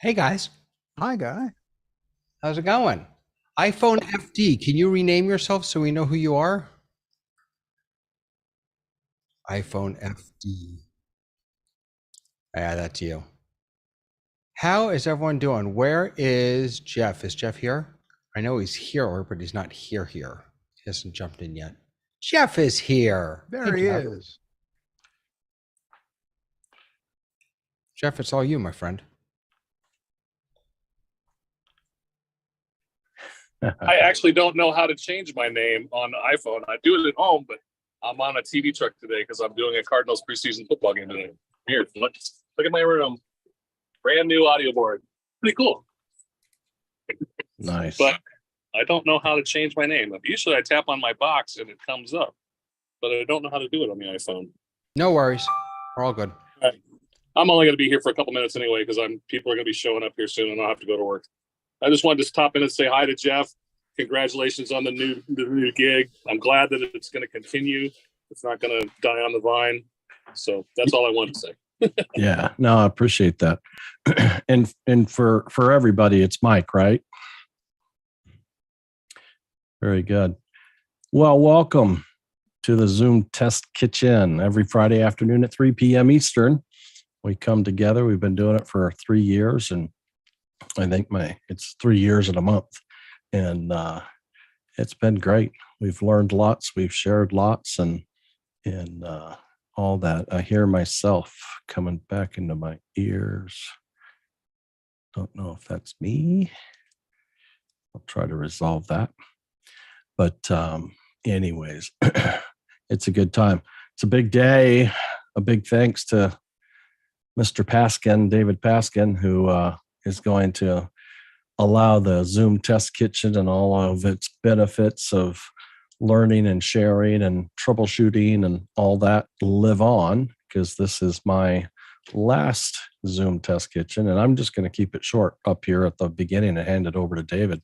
Hey guys, Hi, Guy. how's it going? iPhone FD, can you rename yourself so we know who you are? iPhone FD. I add that to you. How is everyone doing? Where is Jeff? Is Jeff here? I know he's here, but he's not here. He hasn't jumped in yet. Jeff is here. Hey, There he Jeff. is. Jeff, it's all you, my friend. I actually don't know how to change my name on iPhone. I do it at home, but I'm on a TV truck today because I'm doing a Cardinals preseason football game today. Here, look at my room. Brand new audio board. Pretty cool. Nice. But I don't know how to change my name. Usually I tap on my box and it comes up, but I don't know how to do it on the iPhone. No worries. We're all good. All right. I'm only going to be here for a couple minutes anyway because people are going to be showing up here soon and I'll have to go to work. I just wanted to stop in and say hi to Jeff. Congratulations on the new gig. I'm glad that it's going to continue. It's not going to die on the vine. So that's all I wanted to say. Yeah, no, I appreciate that. and for everybody, it's Mike, right? Very good. Well, welcome to the Zoom Test Kitchen. Every Friday afternoon at 3 p.m. Eastern, we come together. We've been doing it for 3 years, and I think it's 3 years and a month. And it's been great. We've learned lots. We've shared lots, and all that. I hear myself coming back into my ears. Don't know if that's me. I'll try to resolve that. But anyways, it's a good time. It's a big day. A big thanks to Mr. Paskin, David Paskin, who is going to allow the Zoom Test Kitchen and all of its benefits of learning and sharing and troubleshooting and all that live on, because this is my last Zoom Test Kitchen, and I'm just going to keep it short up here at the beginning and hand it over to David.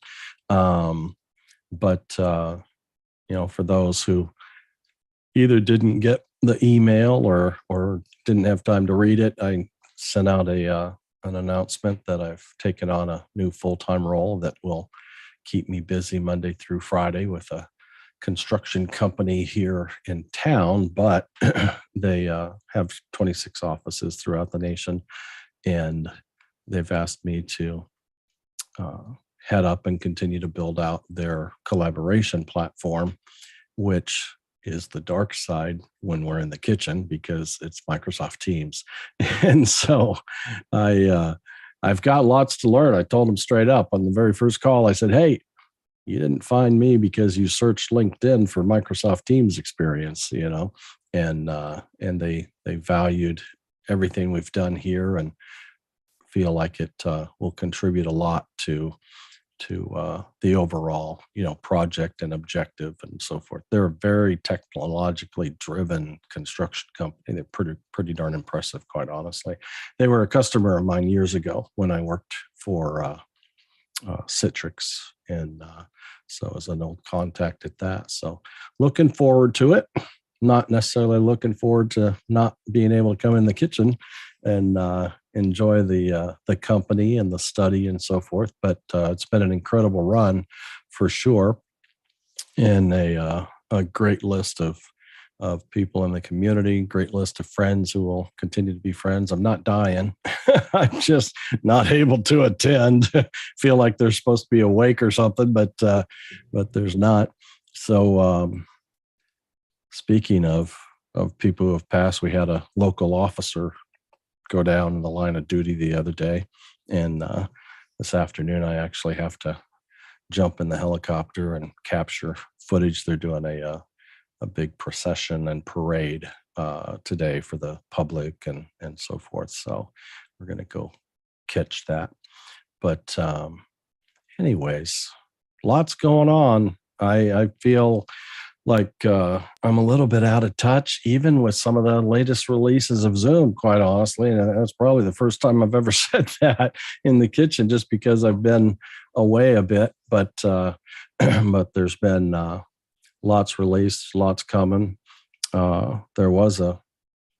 But for those who either didn't get the email or didn't have time to read it, I sent out an announcement that I've taken on a new full-time role that will keep me busy Monday through Friday with a construction company here in town, but they have 26 offices throughout the nation, and they've asked me to head up and continue to build out their collaboration platform, which is the dark side when we're in the kitchen because it's Microsoft Teams. And so I've got lots to learn. I told them straight up on the very first call, I said, hey, you didn't find me because you searched LinkedIn for Microsoft Teams experience, and they valued everything we've done here and feel like it will contribute a lot to the overall, project and objective and so forth. They're a very technologically driven construction company. They're pretty darn impressive, quite honestly. They were a customer of mine years ago when I worked for Citrix, and so as an old contact at that. So looking forward to it. Not necessarily looking forward to not being able to come in the kitchen and enjoy the company and the study and so forth. But it's been an incredible run for sure, and a great list of people in the community, great list of friends who will continue to be friends. I'm not dying. I'm just not able to attend. Feel like they're supposed to be awake or something, but there's not. So speaking of people who have passed, we had a local officer go down in the line of duty the other day, and this afternoon I actually have to jump in the helicopter and capture footage. They're doing a big procession and parade today for the public and so forth. So we're going to go catch that. But anyways, lots going on. I feel like I'm a little bit out of touch, even with some of the latest releases of Zoom, quite honestly. And that's probably the first time I've ever said that in the kitchen, just because I've been away a bit. But there's been lots released, lots coming. There was a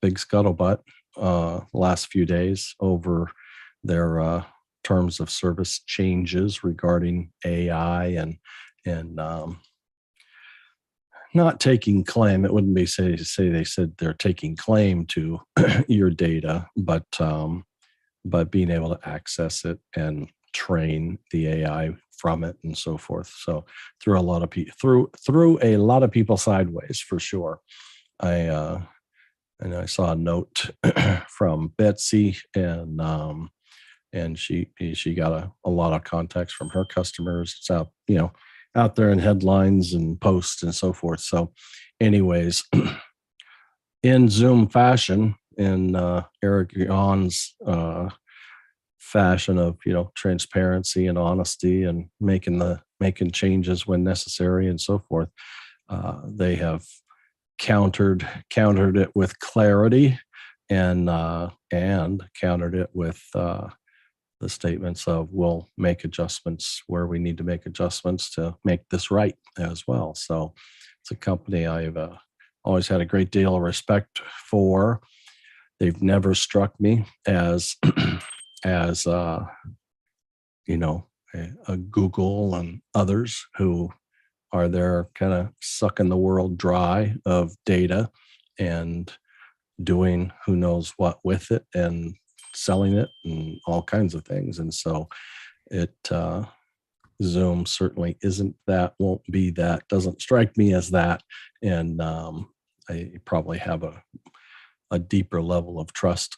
big scuttlebutt last few days over their terms of service changes regarding AI and not taking claim. It wouldn't be say they said they're taking claim to your data, but being able to access it and train the AI from it and so forth. So through a lot of people sideways for sure. And I saw a note from Betsy, and she got a lot of contacts from her customers. It's out there in headlines and posts and so forth. So, anyways, in Zoom fashion, in Eric Yuan's fashion of transparency and honesty and making changes when necessary and so forth, they have countered it with clarity and countered it with the statements of we'll make adjustments where we need to make adjustments to make this right as well. So it's a company I've always had a great deal of respect for. They've never struck me as a Google and others who are there kind of sucking the world dry of data and doing who knows what with it and selling it and all kinds of things. And so Zoom certainly isn't that, won't be that, doesn't strike me as that. And I probably have a deeper level of trust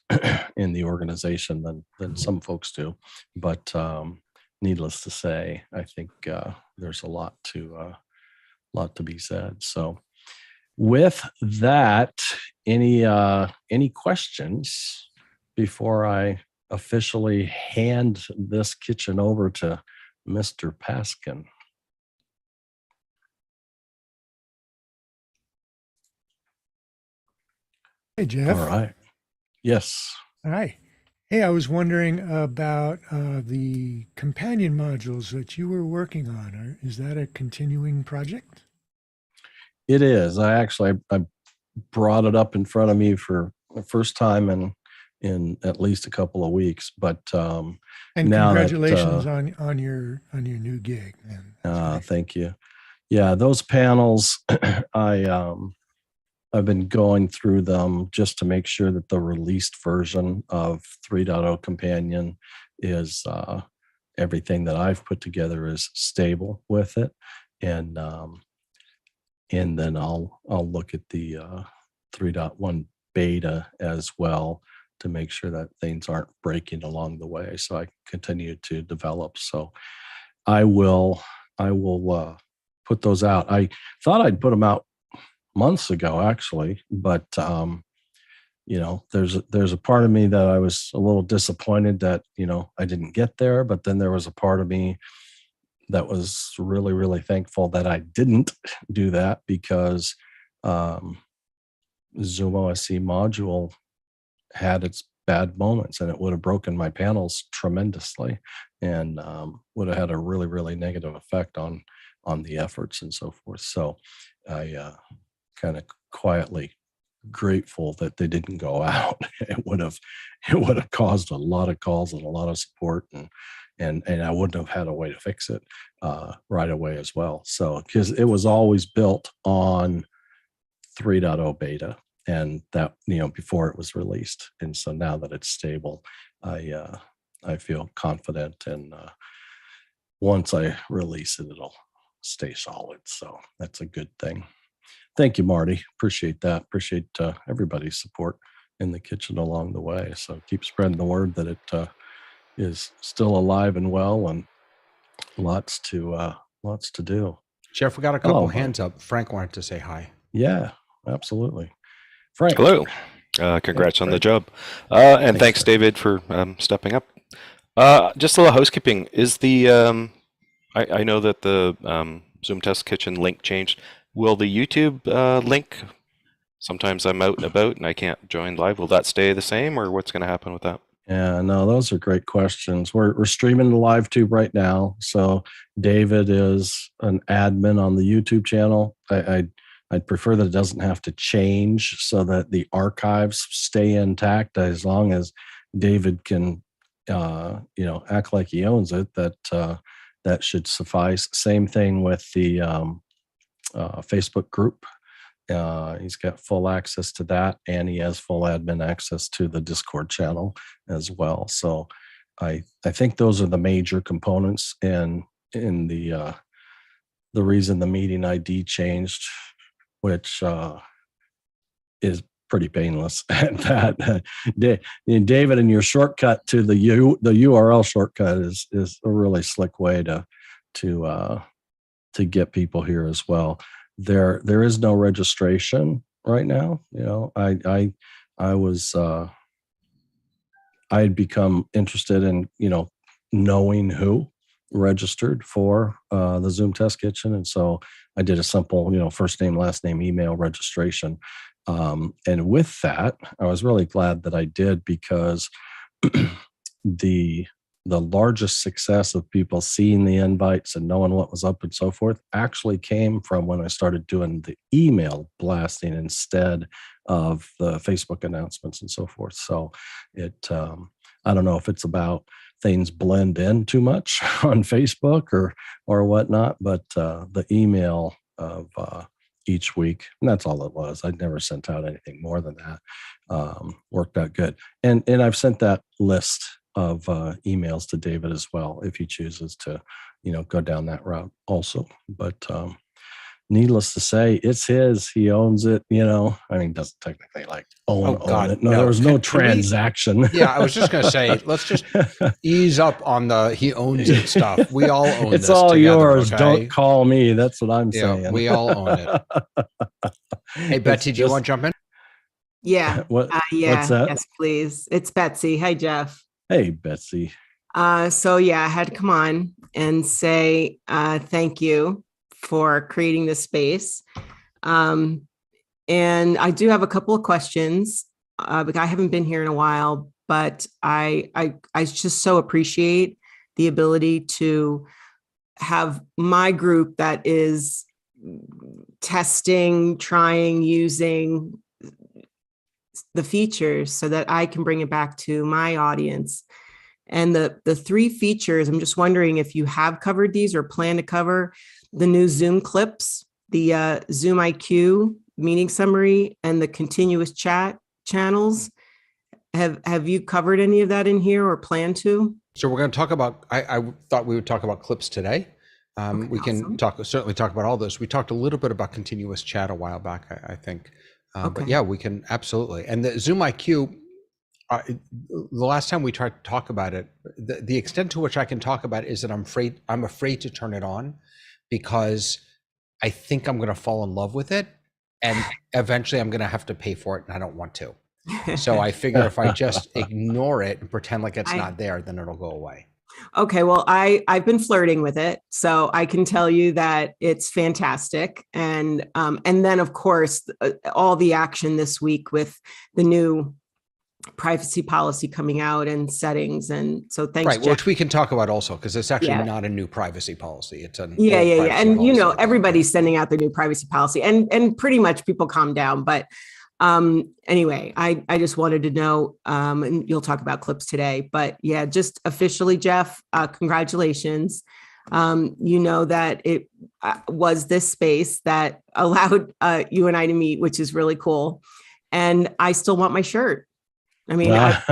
in the organization than some folks do. But needless to say, I think there's a lot to be said. So with that, any questions before I officially hand this kitchen over to Mr. Paskin? Hey, Jeff. All right. Yes. Hi. Hey, I was wondering about the companion modules that you were working on. Is that a continuing project? It is. I brought it up in front of me for the first time in at least a couple of weeks. But And now congratulations on your new gig, man. Thank you. Yeah, those panels, I've been going through them just to make sure that the released version of 3.0 Companion is everything that I've put together is stable with it, and then I'll look at the 3.1 beta as well to make sure that things aren't breaking along the way, so I continue to develop. So I will put those out. I thought I'd put them out months ago, actually, but there's a part of me that I was a little disappointed that I didn't get there, but then there was a part of me that was really, really thankful that I didn't do that, because ZoomOSC module had its bad moments, and it would have broken my panels tremendously, and would have had a really, really negative effect on the efforts and so forth. So I kind of quietly grateful that they didn't go out. It would have caused a lot of calls and a lot of support, and I wouldn't have had a way to fix it right away as well. So because it was always built on 3.0 beta, and that before it was released, and so now that it's stable, I feel confident, and once I release it, it'll stay solid. So that's a good thing. Thank you, Marty. Appreciate that. Appreciate everybody's support in the kitchen along the way. So keep spreading the word that it is still alive and well, and lots to do. Jeff, we got a couple hands up. Frank wanted to say hi. Yeah, absolutely. Frank. Hello. Congrats on the job. And thanks, David, for stepping up. Just a little housekeeping. Is the I know that the Zoom Test Kitchen link changed. Will the YouTube link, sometimes I'm out and about and I can't join live, will that stay the same, or what's going to happen with that? Yeah, no, those are great questions. We're streaming the live tube right now. So David is an admin on the YouTube channel. I'd prefer that it doesn't have to change, so that the archives stay intact, as long as David can act like he owns it, that should suffice. Same thing with the Facebook group. He's got full access to that, and he has full admin access to the Discord channel as well. So I think those are the major components, and in the reason the meeting ID changed, which is pretty painless at that. David, and your shortcut to the URL shortcut is a really slick way to get people here as well. There is no registration right now. I had become interested in knowing who registered for the Zoom Test Kitchen, and so I did a simple first name, last name, email registration. And with that, I was really glad that I did, because the largest success of people seeing the invites and knowing what was up and so forth actually came from when I started doing the email blasting instead of the Facebook announcements and so forth. So I don't know if it's about things blend in too much on Facebook or whatnot, but the email of each week, and that's all it was. I'd never sent out anything more than that. Worked out good. And I've sent that list of emails to David as well, if he chooses to, go down that route also. But needless to say, it's his. He owns it. Doesn't technically own it. No, there was no transaction. Yeah, I was just going to say, let's just ease up on the he owns it stuff. We all own it's this all together, yours. okay? Don't call me. That's what I'm Yeah, saying. we all own it. Hey, Betsy, do you want to jump in? Yeah. What's Yeah. that? Yes, please. It's Betsy. Hi, Jeff. Hey, Betsy. So yeah, I had to come on and say thank you for creating this space. And I do have a couple of questions. But I haven't been here in a while, but I just so appreciate the ability to have my group that is testing, trying, using the features so that I can bring it back to my audience. And the three features, I'm just wondering if you have covered these or plan to cover the new Zoom clips, the Zoom IQ meeting summary, and the continuous chat channels. Have you covered any of that in here or plan to? So we're going to talk about, I thought we would talk about clips today. Okay, we can certainly talk about all this. We talked a little bit about continuous chat a while back, I think. Okay. But yeah, we can absolutely. And the Zoom IQ, the last time we tried to talk about it, the extent to which I can talk about it is that I'm afraid to turn it on, because I think I'm going to fall in love with it, and eventually I'm going to have to pay for it, and I don't want to. So I figure if I just ignore it and pretend like it's not there, then it'll go away. Okay, well, I've been flirting with it, so I can tell you that it's fantastic. And then of course all the action this week with the new privacy policy coming out and settings, and so thanks. Right, Jeff. which we can talk about also, because it's actually not a new privacy policy. It's an yeah. And policy. everybody's sending out the new privacy policy, and pretty much people calm down. But anyway, I just wanted to know, and you'll talk about clips today, but yeah, just officially, Jeff, congratulations. That it was this space that allowed you and I to meet, which is really cool. And I still want my shirt. I mean, I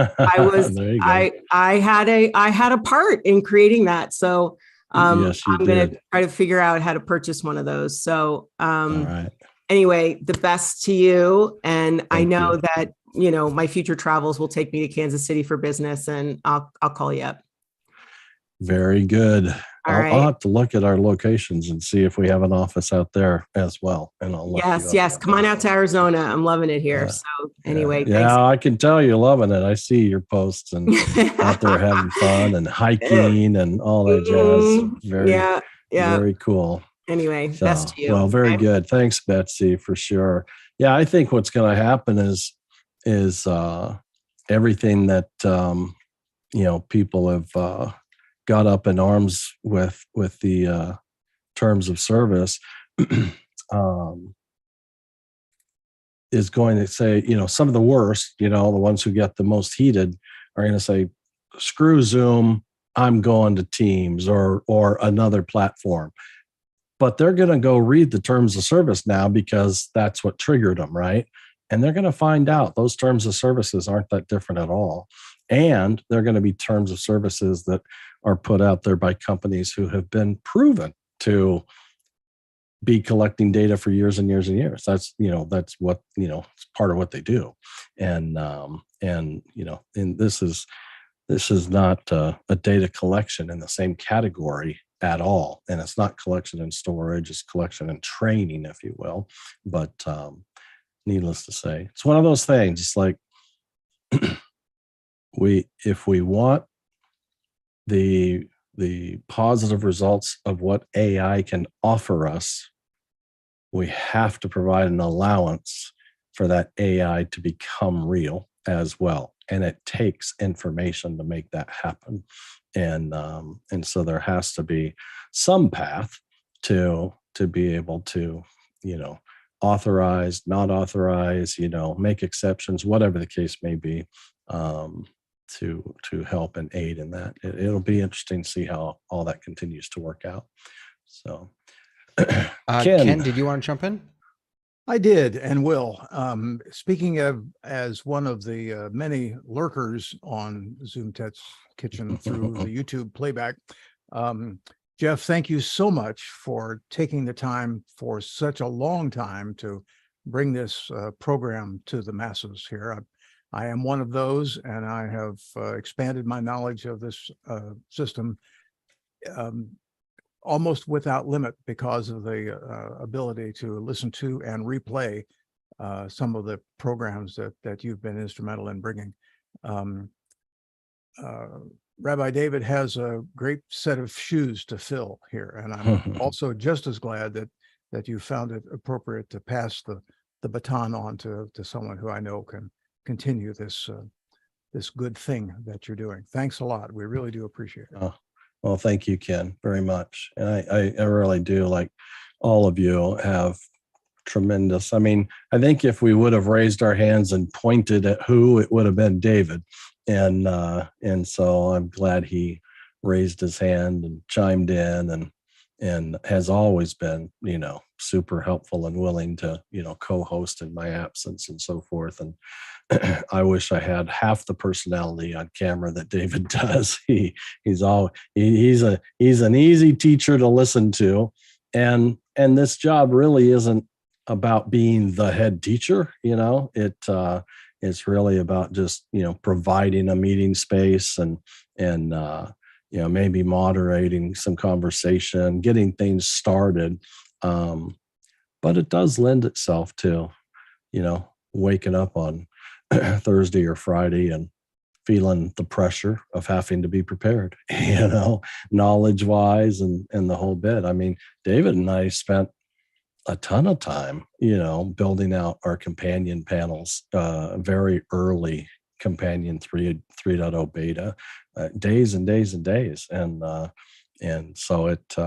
had a part in creating that. So Yes, I'm going to try to figure out how to purchase one of those. So all right. Anyway, the best to you. And I know you. that, my future travels will take me to Kansas City for business, and I'll call you up. Very good. All I'll have to look at our locations and see if we have an office out there as well. And I'll look Yes. Come on out to Arizona. I'm loving it here. So anyway, thanks. I can tell you're loving it. I see your posts and out there having fun and hiking and all that jazz. Very cool. Anyway, So, best to you. Well, very good. Thanks, Betsy, for sure. Yeah, I think what's going to happen is everything that people have got up in arms with the terms of service is going to say, some of the worst, the ones who get the most heated are going to say, screw Zoom, I'm going to Teams or another platform. But they're going to go read the terms of service now because that's what triggered them, right? And they're going to find out those terms of services aren't that different at all. And they're going to be terms of services that are put out there by companies who have been proven to be collecting data for years and years and years. That's what, it's part of what they do. And this is not a data collection in the same category at all. And it's not collection and storage, it's collection and training, if you will. But needless to say, it's one of those things. It's like if we want the positive results of what AI can offer us, we have to provide an allowance for that AI to become real as well. And it takes information to make that happen. And so there has to be some path to be able to, authorize, not authorize, make exceptions, whatever the case may be, to help and aid in that. It'll be interesting to see how all that continues to work out. So, Ken, did you want to jump in? I did and will. Speaking of as one of the many lurkers on Zoom Test Kitchen through the YouTube playback, Jeff, thank you so much for taking the time for such a long time to bring this program to the masses here. I am one of those, and I have expanded my knowledge of this system almost without limit because of the ability to listen to and replay some of the programs that you've been instrumental in bringing. Rabbi David has a great set of shoes to fill here, and I'm also just as glad that you found it appropriate to pass the baton on to someone who I know can continue this good thing that you're doing. Thanks a lot. We really do appreciate it. Well, thank you, Ken, very much. And I really do, like all of you have tremendous. I mean, I think if we would have raised our hands and pointed at who, it would have been David. And so I'm glad he raised his hand and chimed in and has always been, super helpful and willing to, co-host in my absence and so forth. And I wish I had half the personality on camera that David does. He's an easy teacher to listen to. And this job really isn't about being the head teacher. It's really about just, providing a meeting space and maybe moderating some conversation, getting things started. But it does lend itself to, waking up on Thursday or Friday and feeling the pressure of having to be prepared, knowledge wise and the whole bit. I mean, David and I spent a ton of time, building out our companion panels, very early companion 3.0 beta, days and days and days. And so it's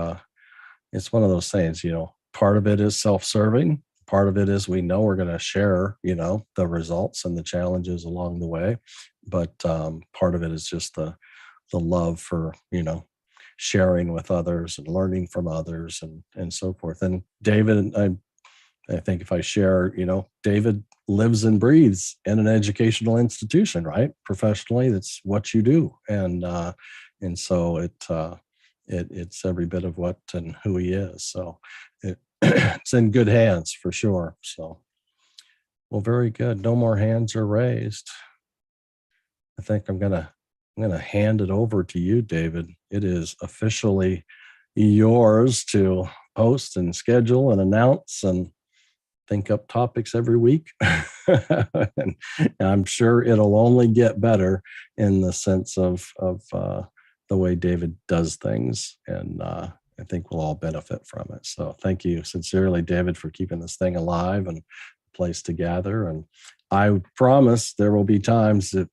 one of those things, part of it is self-serving. Part of it is we know we're going to share, the results and the challenges along the way. But part of it is just the love for, sharing with others and learning from others and so forth. And David, I think if I share, David lives and breathes in an educational institution, right? Professionally, that's what you do. And so it's every bit of what and who he is. So it's in good hands for sure. So, well, very good. No more hands are raised. I think I'm gonna hand it over to you, David. It is officially yours to host and schedule and announce and think up topics every week. And I'm sure it'll only get better in the sense of the way David does things. And I think we'll all benefit from it. So thank you sincerely, David, for keeping this thing alive and a place to gather. And I promise there will be times that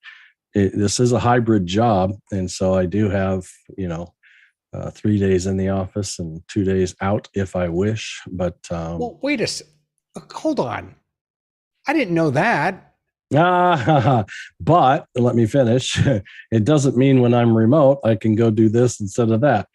this is a hybrid job. And so I do have, 3 days in the office and 2 days out if I wish. But Well, wait hold on. I didn't know that. But let me finish. It doesn't mean when I'm remote, I can go do this instead of that.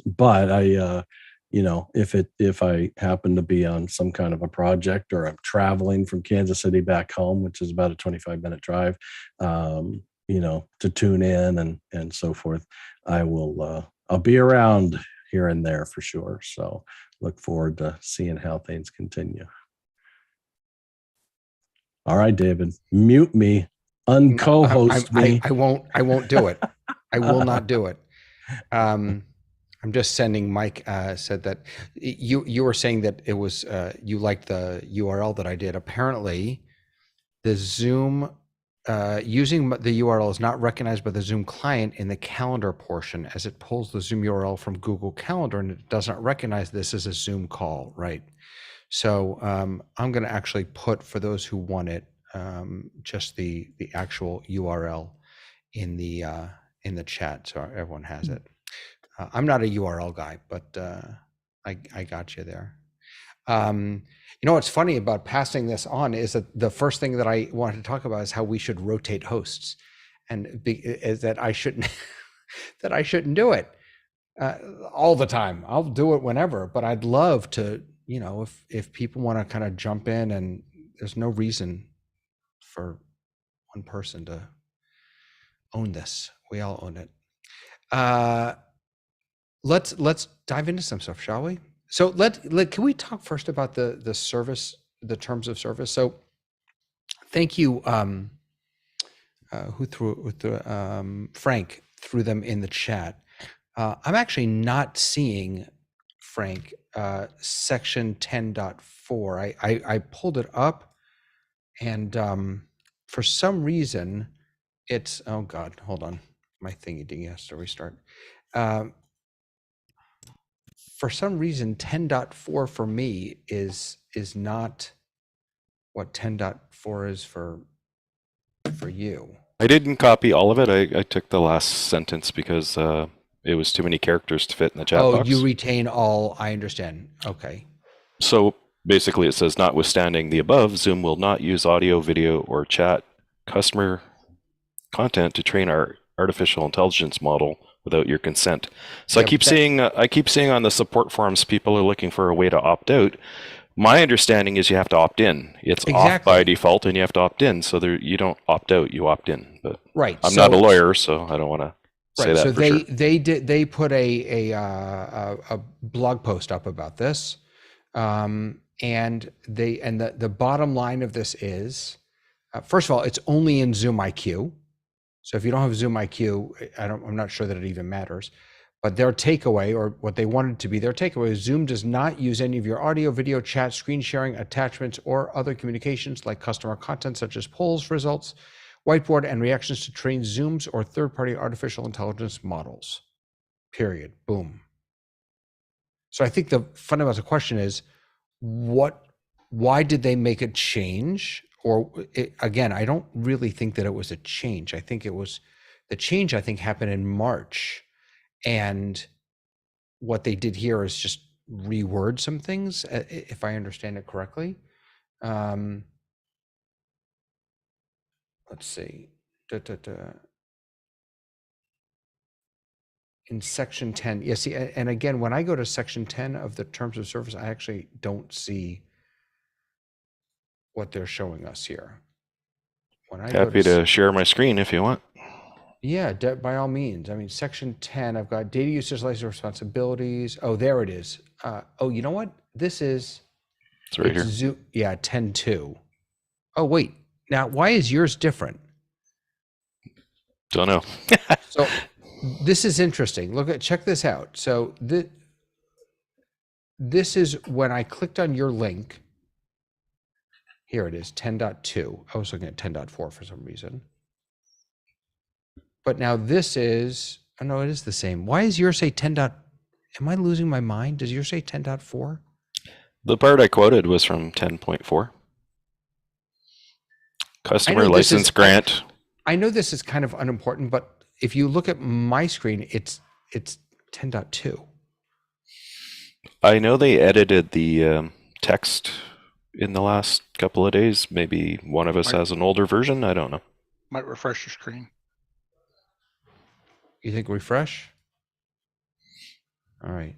But I, if I happen to be on some kind of a project or I'm traveling from Kansas City back home, which is about a 25-minute drive, to tune in and so forth, I'll be around here and there for sure. So look forward to seeing how things continue. All right, David, mute me, unco-host me. I won't do it. I will not do it. I'm just sending. Mike said that you were saying that it was you liked the URL that I did. Apparently, the Zoom using the URL is not recognized by the Zoom client in the calendar portion, as it pulls the Zoom URL from Google Calendar and it does not recognize this as a Zoom call, right? So I'm going to actually put, for those who want it, just the actual URL in the chat, so everyone has it. I'm not a URL guy, but I got you there. What's funny about passing this on is that the first thing that I wanted to talk about is how we should rotate hosts, and is that I shouldn't that I shouldn't do it all the time. I'll do it whenever, but I'd love to. If people want to kind of jump in, and there's no reason for one person to own this. We all own it. Let's dive into some stuff, shall we? So can we talk first about the service, the terms of service? So thank you. Frank threw them in the chat. I'm actually not seeing, Frank, section 10.4. I pulled it up, and for some reason it's, oh God, hold on. My thingy has to restart. For some reason, 10.4 for me is not what 10.4 is for you. I didn't copy all of it. I took the last sentence because it was too many characters to fit in the chat box. Oh, you retain all. I understand. Okay. So basically it says, notwithstanding the above, Zoom will not use audio, video, or chat customer content to train our artificial intelligence model without your consent. So yeah, I keep seeing on the support forums, people are looking for a way to opt out. My understanding is you have to opt in. It's off by default, and you have to opt in. So you don't opt out, you opt in. But right, I'm not a lawyer, so I don't want to say that. So for they put a blog post up about this, and the bottom line of this is, first of all, it's only in ZoomIQ. So if you don't have ZoomIQ, I'm not sure that it even matters. But their takeaway, or what they wanted to be their takeaway, is Zoom does not use any of your audio, video, chat, screen sharing, attachments, or other communications like customer content such as polls, results, whiteboard, and reactions to train Zoom's or third-party artificial intelligence models. Period. Boom. So I think the fundamental question is, why did they make a change? Or again, I don't really think that it was a change. I think the change happened in March. And what they did here is just reword some things, if I understand it correctly. Let's see. In section 10, yeah, see, and again, when I go to section 10 of the terms of service, I actually don't see what they're showing us here. Happy to share my screen if you want. Yeah, by all means. I mean, section 10, I've got data usage license responsibilities. Oh, there it is. Oh, you know what? This is... It's right here. Yeah, 10.2. Oh, wait. Now, why is yours different? Don't know. So this is interesting. Check this out. So this is when I clicked on your link. Here it is, 10.2. I was looking at 10.4 for some reason. But now this is, oh no, it is the same. Why does yours say 10. Am I losing my mind? Does yours say 10.4? The part I quoted was from 10.4. Customer license grant. I know this is kind of unimportant, but if you look at my screen, it's 10.2. I know they edited the text in the last couple of days. Maybe one of us has an older version. I don't know. Might refresh your screen. You think refresh? All right.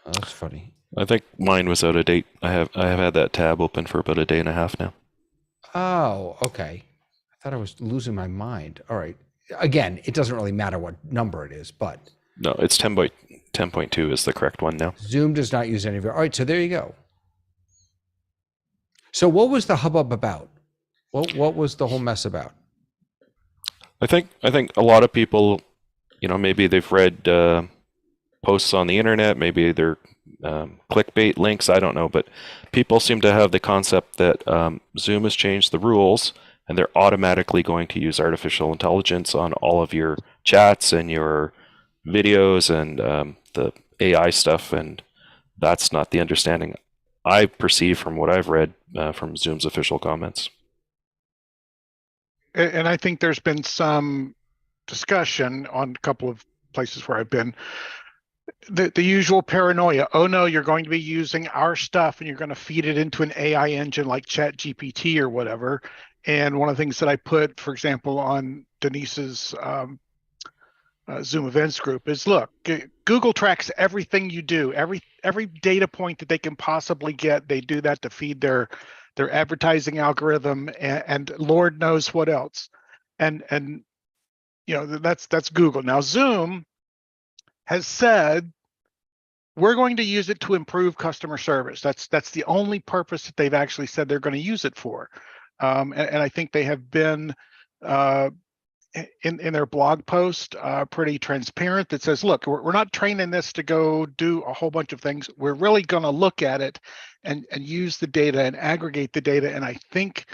Oh, that's funny. I think mine was out of date. I have had that tab open for about a day and a half now. Oh, okay. I thought I was losing my mind. All right. Again, it doesn't really matter what number it is, but No, it's 10.2 is the correct one now. Zoom does not use any of it. All right, so there you go. So what was the hubbub about? What was the whole mess about? I think a lot of people, maybe they've read posts on the internet, maybe they're clickbait links, I don't know, but people seem to have the concept that Zoom has changed the rules and they're automatically going to use artificial intelligence on all of your chats and your videos and the AI stuff, and that's not the understanding I perceive from what I've read from Zoom's official comments. And I think there's been some discussion on a couple of places where I've been. The usual paranoia. Oh no, you're going to be using our stuff and you're going to feed it into an AI engine like ChatGPT or whatever. And one of the things that I put, for example, on Denise's Zoom events group is, look, Google tracks everything you do, every data point that they can possibly get. They do that to feed their advertising algorithm, and Lord knows what else. And that's Google. Now Zoom has said we're going to use it to improve customer service. That's the only purpose that they've actually said they're going to use it for. And I think they have been in their blog post pretty transparent that says, look, we're not training this to go do a whole bunch of things. We're really going to look at it and use the data and aggregate the data. And I think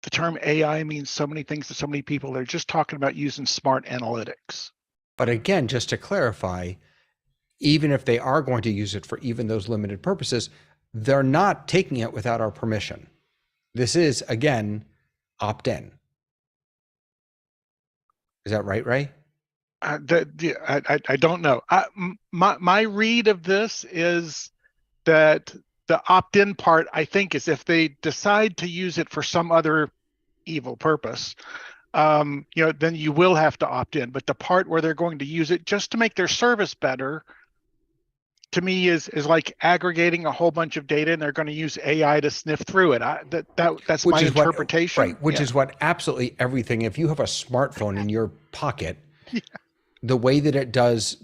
the term AI means so many things to so many people. They're just talking about using smart analytics. But again, just to clarify, even if they are going to use it for even those limited purposes, they're not taking it without our permission. This is, again, opt-in. Is that right, Ray? I don't know. My read of this is that the opt-in part, I think, is if they decide to use it for some other evil purpose, then you will have to opt in. But the part where they're going to use it just to make their service better, to me, is like aggregating a whole bunch of data, and they're going to use AI to sniff through it. That's my interpretation. Right, which is what absolutely everything. If you have a smartphone in your pocket, the way that it does,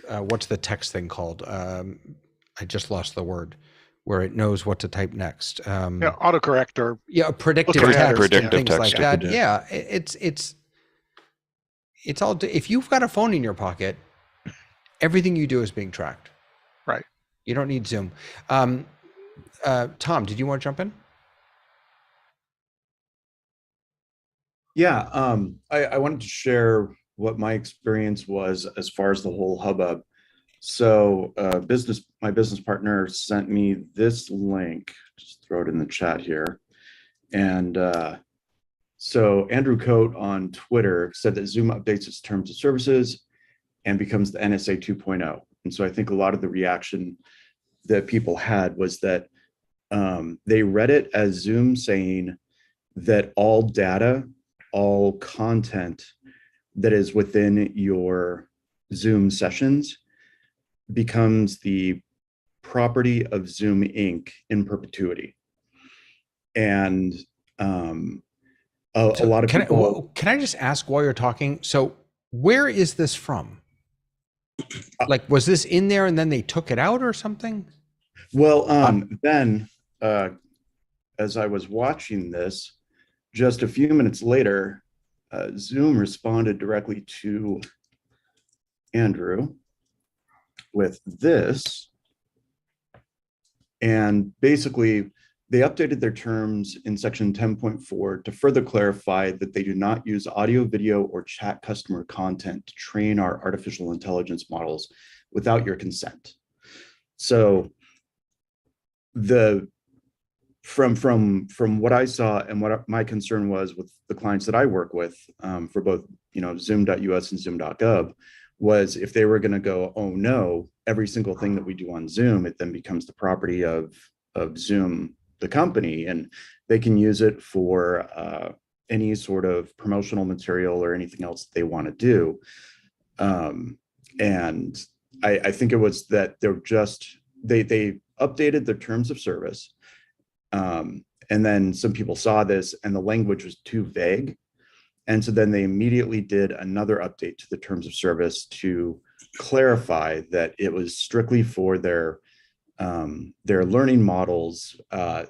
what's the text thing called? I just lost the word. Where it knows what to type next. Autocorrect or predictive text, and things like that. Yeah, it's all. If you've got a phone in your pocket, everything you do is being tracked. Right. You don't need Zoom. Tom, did you want to jump in? Yeah, I wanted to share what my experience was as far as the whole hubbub. So my business partner sent me this link, just throw it in the chat here. And so Andrew Coate on Twitter said that Zoom updates its terms of services and becomes the NSA 2.0. And so I think a lot of the reaction that people had was that they read it as Zoom saying that all data, all content that is within your Zoom sessions becomes the property of Zoom Inc. in perpetuity. And a lot of people... Can I just ask while you're talking, so where is this from? Like, was this in there and then they took it out or something? Well, then as I was watching this, just a few minutes later, Zoom responded directly to Andrew with this. And basically, they updated their terms in section 10.4 to further clarify that they do not use audio, video, or chat customer content to train our artificial intelligence models without your consent. So the from what I saw and what my concern was with the clients that I work with, for both, Zoom.us and Zoom.gov, was if they were going to go, oh no, every single thing that we do on Zoom, it then becomes the property of Zoom, the company, and they can use it for any sort of promotional material or anything else that they want to do. And I think it was that they updated their terms of service. And then some people saw this and the language was too vague. And so then they immediately did another update to the terms of service to clarify that it was strictly for their learning models.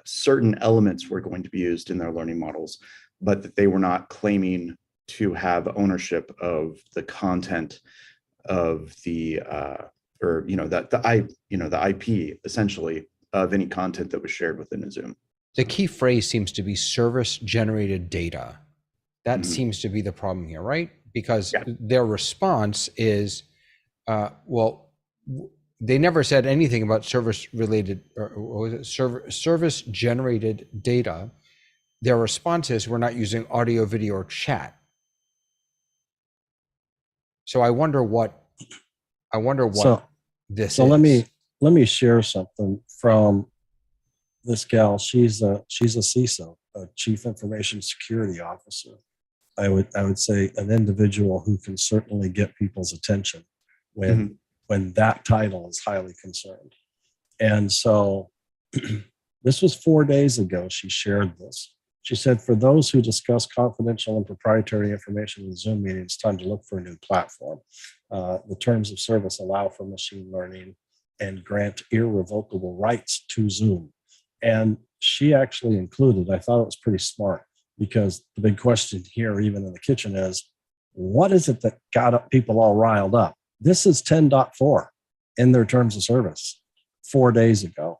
Certain elements were going to be used in their learning models, but that they were not claiming to have ownership of the content of the IP essentially of any content that was shared within a Zoom. The key phrase seems to be service generated data. That Mhm. seems to be the problem here, right? Because Yeah. their response is, they never said anything about service related, or what was it, service generated data. Their response is, we're not using audio, video, or chat. So I wonder what So- this So is. let me share something from this gal. She's a CISO, a Chief Information Security Officer. I would say an individual who can certainly get people's attention when that title is highly concerned. And so this was 4 days ago. She shared this. She said, for those who discuss confidential and proprietary information in Zoom meetings, it's time to look for a new platform. The terms of service allow for machine learning and grant irrevocable rights to Zoom. And she actually included, I thought it was pretty smart, because the big question here, even in the kitchen, is what is it that got people all riled up? This is 10.4 in their terms of service 4 days ago.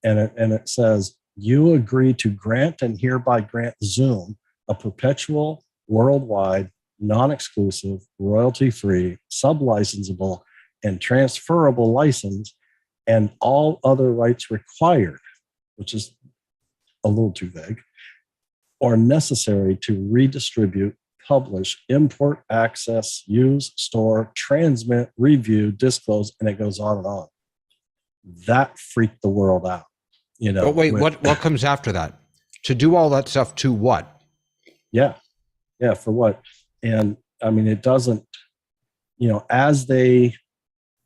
And it says, you agree to grant and hereby grant Zoom a perpetual, worldwide, non-exclusive, royalty-free, sub-licensable, and transferable license, and all other rights required, which is a little too vague, or necessary to redistribute, publish, import, access, use, store, transmit, review, disclose, and it goes on and on. That freaked the world out. But wait, what comes after that? To do all that stuff to what? Yeah, for what? And I mean, it doesn't, as they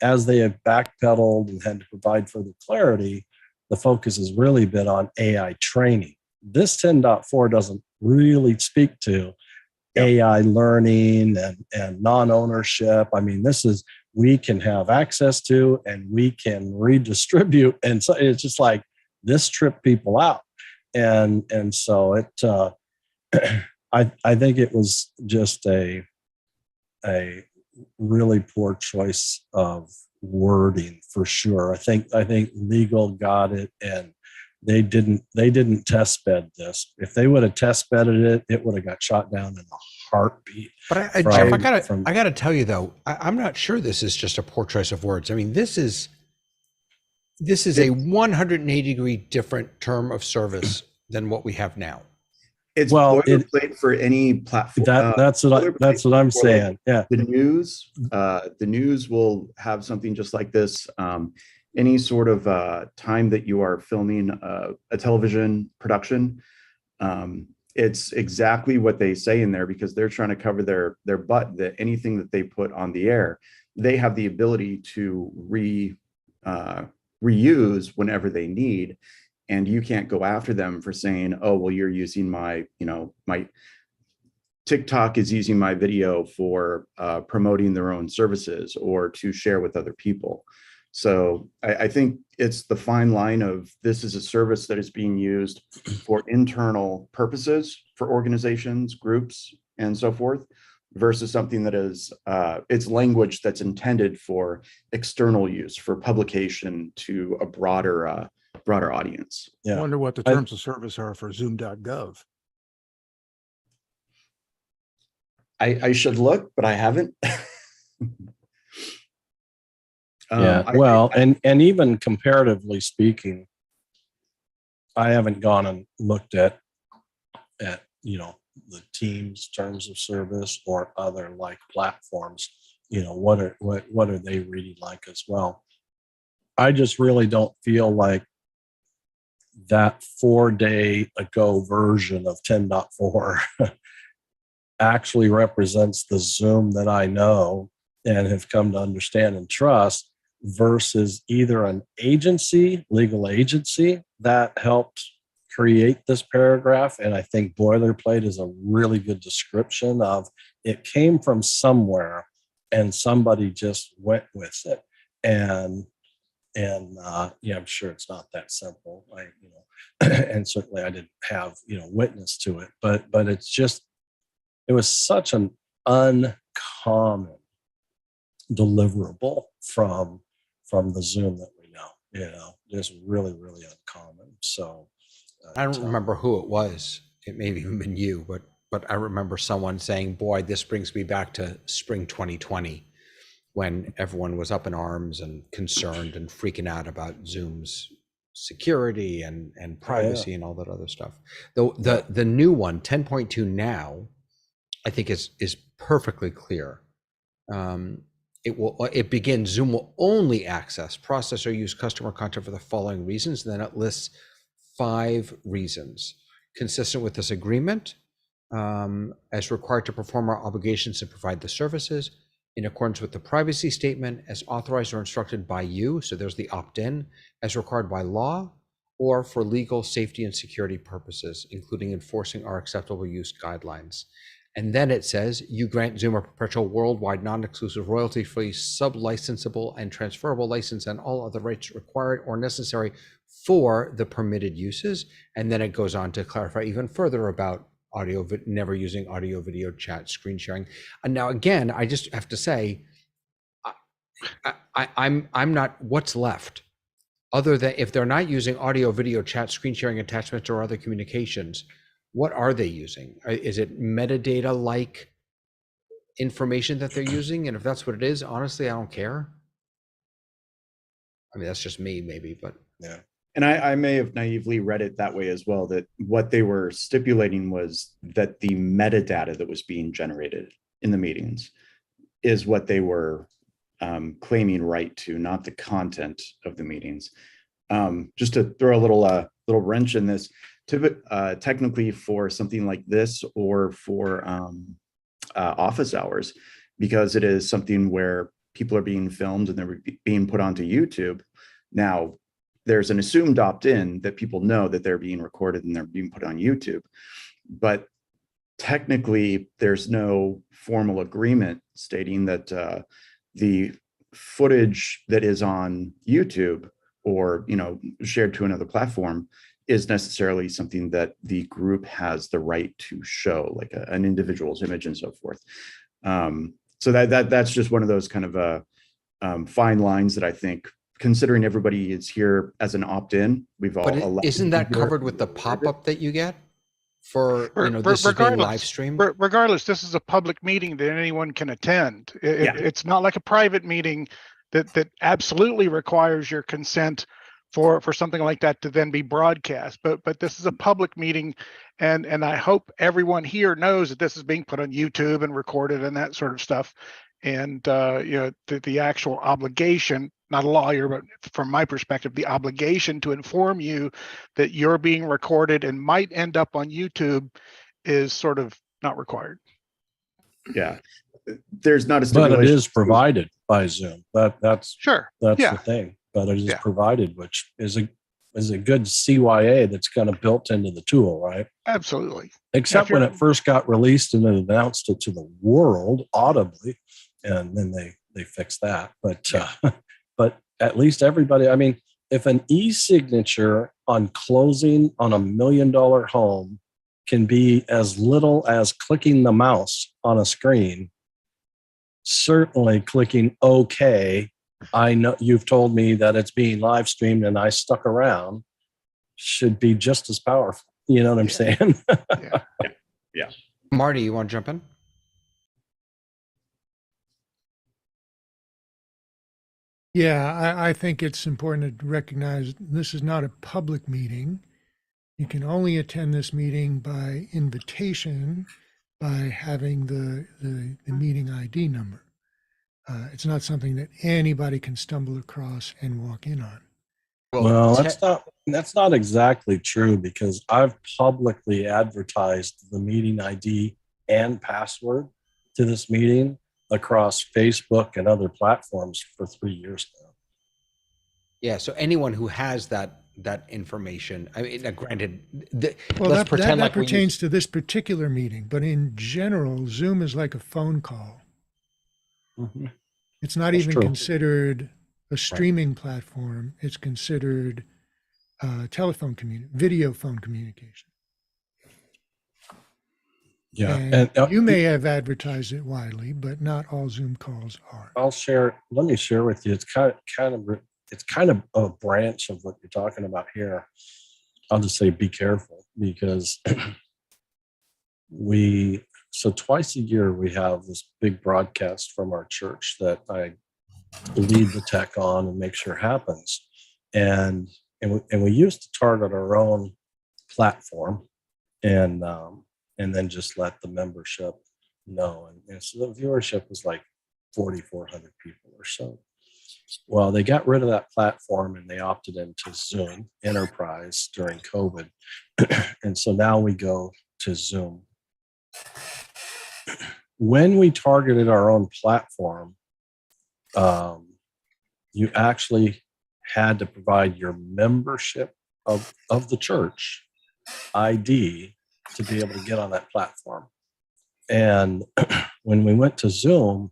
have backpedaled and had to provide further clarity, the focus has really been on AI training. This 10.4 doesn't really speak to AI learning and non-ownership. I mean, this is, we can have access to and we can redistribute. And so it's just like, this tripped people out. And so it, I think it was just a really poor choice of wording for sure. I think legal got it, and they didn't test bed this. If they would have test bedded it, it would have got shot down in a heartbeat. But Jeff, I gotta tell you though, I'm not sure this is just a poor choice of words. I mean, this is a 180-degree different term of service than what we have now. It's boilerplate for any platform. That's what I'm saying. Yeah. The news will have something just like this. Any sort of time that you are filming a television production, it's exactly what they say in there, because they're trying to cover their butt, that anything that they put on the air, they have the ability to reuse whenever they need. And you can't go after them for saying, oh, well, you're using my TikTok is using my video for promoting their own services or to share with other people. So I think it's the fine line of, this is a service that is being used for internal purposes for organizations, groups, and so forth, versus something that is it's language that's intended for external use, for publication to a broader audience. I wonder what the terms of service are for Zoom.gov. I should look, but I haven't. And even comparatively speaking, I haven't gone and looked at the Teams terms of service or other like platforms. What are they really like as well? I just really don't feel like that 4-day ago version of 10.4 actually represents the Zoom that I know and have come to understand and trust, versus either an agency, legal agency, that helped create this paragraph. And I think boilerplate is a really good description of it came from somewhere and somebody just went with it. And I'm sure it's not that simple. And certainly I didn't have, witness to it, but it was such an uncommon deliverable from the Zoom that we know, just really, really uncommon. So I don't remember who it was. It may have even been you, but I remember someone saying, boy, this brings me back to spring 2020, when everyone was up in arms and concerned and freaking out about Zoom's security and privacy and all that other stuff. The new one, 10.2 now, I think is perfectly clear. It begins, Zoom will only access, process, or use customer content for the following reasons. And then it lists 5 reasons consistent with this agreement, as required to perform our obligations and provide the services in accordance with the privacy statement, as authorized or instructed by you. So there's the opt-in, as required by law, or for legal, safety, and security purposes, including enforcing our acceptable use guidelines. And then it says, you grant Zoom a perpetual worldwide non-exclusive royalty-free sub-licensable and transferable license and all other rights required or necessary for the permitted uses. And then it goes on to clarify even further about never using audio, video, chat, screen sharing. And now again, I just have to say, I'm not, what's left? Other than if they're not using audio, video, chat, screen sharing attachments or other communications, what are they using? Is it metadata like information that they're using? And if that's what it is, honestly, I don't care. I mean, that's just me maybe, but yeah. And I may have naively read it that way as well, that what they were stipulating was that the metadata that was being generated in the meetings is what they were claiming right to, not the content of the meetings. Just to throw a little wrench in this, technically for something like this or for office hours, because it is something where people are being filmed and they're being put onto YouTube. Now, there's an assumed opt-in that people know that they're being recorded and they're being put on YouTube. But technically, there's no formal agreement stating that the footage that is on YouTube or shared to another platform is necessarily something that the group has the right to show, like an individual's image and so forth. So that's just one of those kind of fine lines that I think, considering everybody is here as an opt-in, we've all. But isn't that covered with the pop-up that you get for this is being live streamed? Regardless, this is a public meeting that anyone can attend. It's not like a private meeting that absolutely requires your consent for something like that to then be broadcast. But this is a public meeting, and I hope everyone here knows that this is being put on YouTube and recorded and that sort of stuff. And the actual obligation, not a lawyer, but from my perspective, the obligation to inform you that you're being recorded and might end up on YouTube is sort of not required. Yeah, there's not a stipulation. But it is provided by Zoom. That's sure. That's the thing. But it is provided, which is a good CYA that's kind of built into the tool, right? Absolutely. Except when it first got released and then announced it to the world audibly, and then they fixed that. But at least everybody, I mean, if an e-signature on closing on $1 million home can be as little as clicking the mouse on a screen, certainly clicking OK, I know you've told me that it's being live streamed and I stuck around, should be just as powerful. You know what I'm saying? Yeah. Marty, you want to jump in? Yeah, I think it's important to recognize this is not a public meeting. You can only attend this meeting by invitation by having the meeting ID number. It's not something that anybody can stumble across and walk in on. Well, that's not exactly true, because I've publicly advertised the meeting ID and password to this meeting across Facebook and other platforms for 3 years now. Yeah, so anyone who has that information, I mean, granted, Well, let's that pretend like we pertains use, to this particular meeting, but in general, Zoom is like a phone call. Mhm. It's not That's even true. considered a streaming platform. It's considered video phone communication. Yeah, And and you may have advertised it widely, but not all Zoom calls are. let me share with you. It's kind of a branch of what you're talking about here. I'll just say be careful, because so twice a year we have this big broadcast from our church that I lead the tech on and make sure happens. And we used to target our own platform, and then just let the membership know. And so the viewership was like 4,400 people or so. Well, they got rid of that platform and they opted into Zoom Enterprise during COVID. And so now we go to Zoom. When we targeted our own platform, you actually had to provide your membership of the church ID to be able to get on that platform. And when we went to Zoom,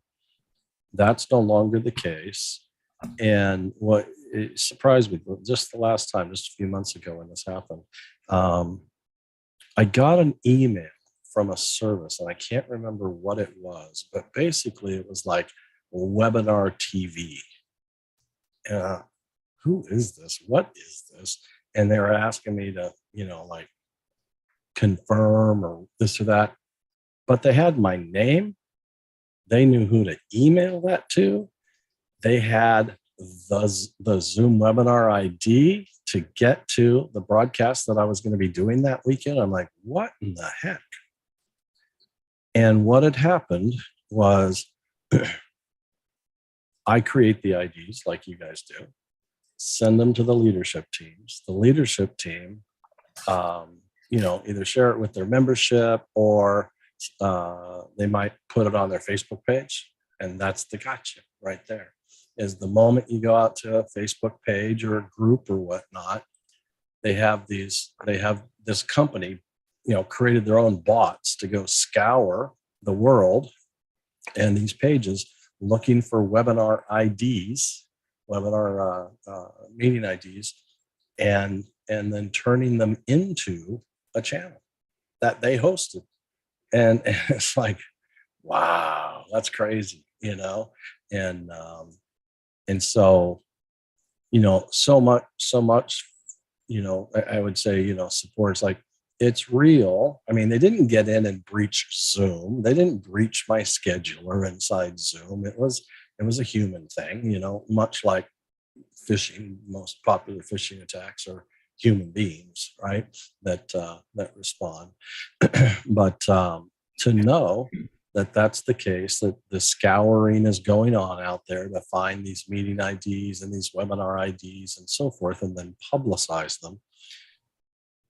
that's no longer the case. And what it surprised me, just the last time, just a few months ago when this happened, I got an email from a service, and I can't remember what it was, but basically it was like webinar TV. Who is this? What is this? And they were asking me to, like, confirm or this or that, but they had my name. They knew who to email that to. They had the Zoom webinar ID to get to the broadcast that I was going to be doing that weekend. I'm like, what in the heck? And what had happened was I create the IDs like you guys do, send them to the leadership teams. The leadership team, either share it with their membership, or they might put it on their Facebook page. And that's the gotcha right there. Is the moment you go out to a Facebook page or a group or whatnot, they have this company, created their own bots to go scour the world and these pages looking for webinar IDs, webinar meeting IDs, and then turning them into a channel that they hosted. And it's like, wow, that's crazy, and so, so much, I would say, support is like, it's real. I mean, they didn't get in and breach Zoom. They didn't breach my scheduler inside Zoom. It was a human thing, much like phishing. Most popular phishing attacks are human beings, right? That respond. But to know that that's the case, that the scouring is going on out there to find these meeting IDs and these webinar IDs and so forth, and then publicize them,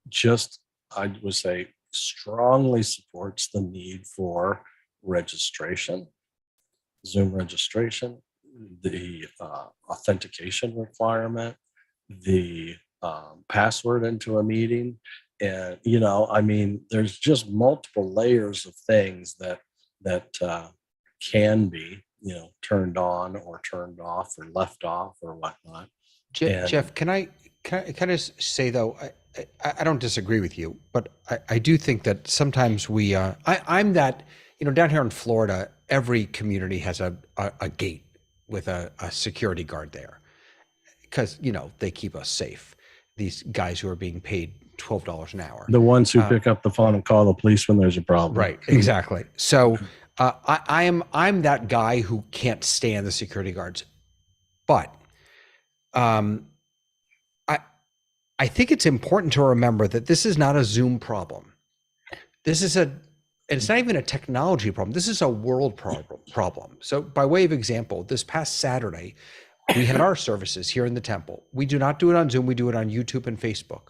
just, I would say, strongly supports the need for registration, Zoom registration, the authentication requirement, the password into a meeting. And, there's just multiple layers of things that can be, turned on or turned off or left off or whatnot. Jeff, can I just say, though, I don't disagree with you, but I do think that sometimes I'm that, down here in Florida, every community has a gate with a security guard there, because, they keep us safe. These guys who are being paid $12 an hour. The ones who pick up the phone and call the police when there's a problem. Right, exactly. So I'm that guy who can't stand the security guards, but I think it's important to remember that this is not a Zoom problem. This is it's not even a technology problem. This is a world problem. So by way of example, this past Saturday, we had our services here in the temple. We do not do it on Zoom. We do it on YouTube and Facebook.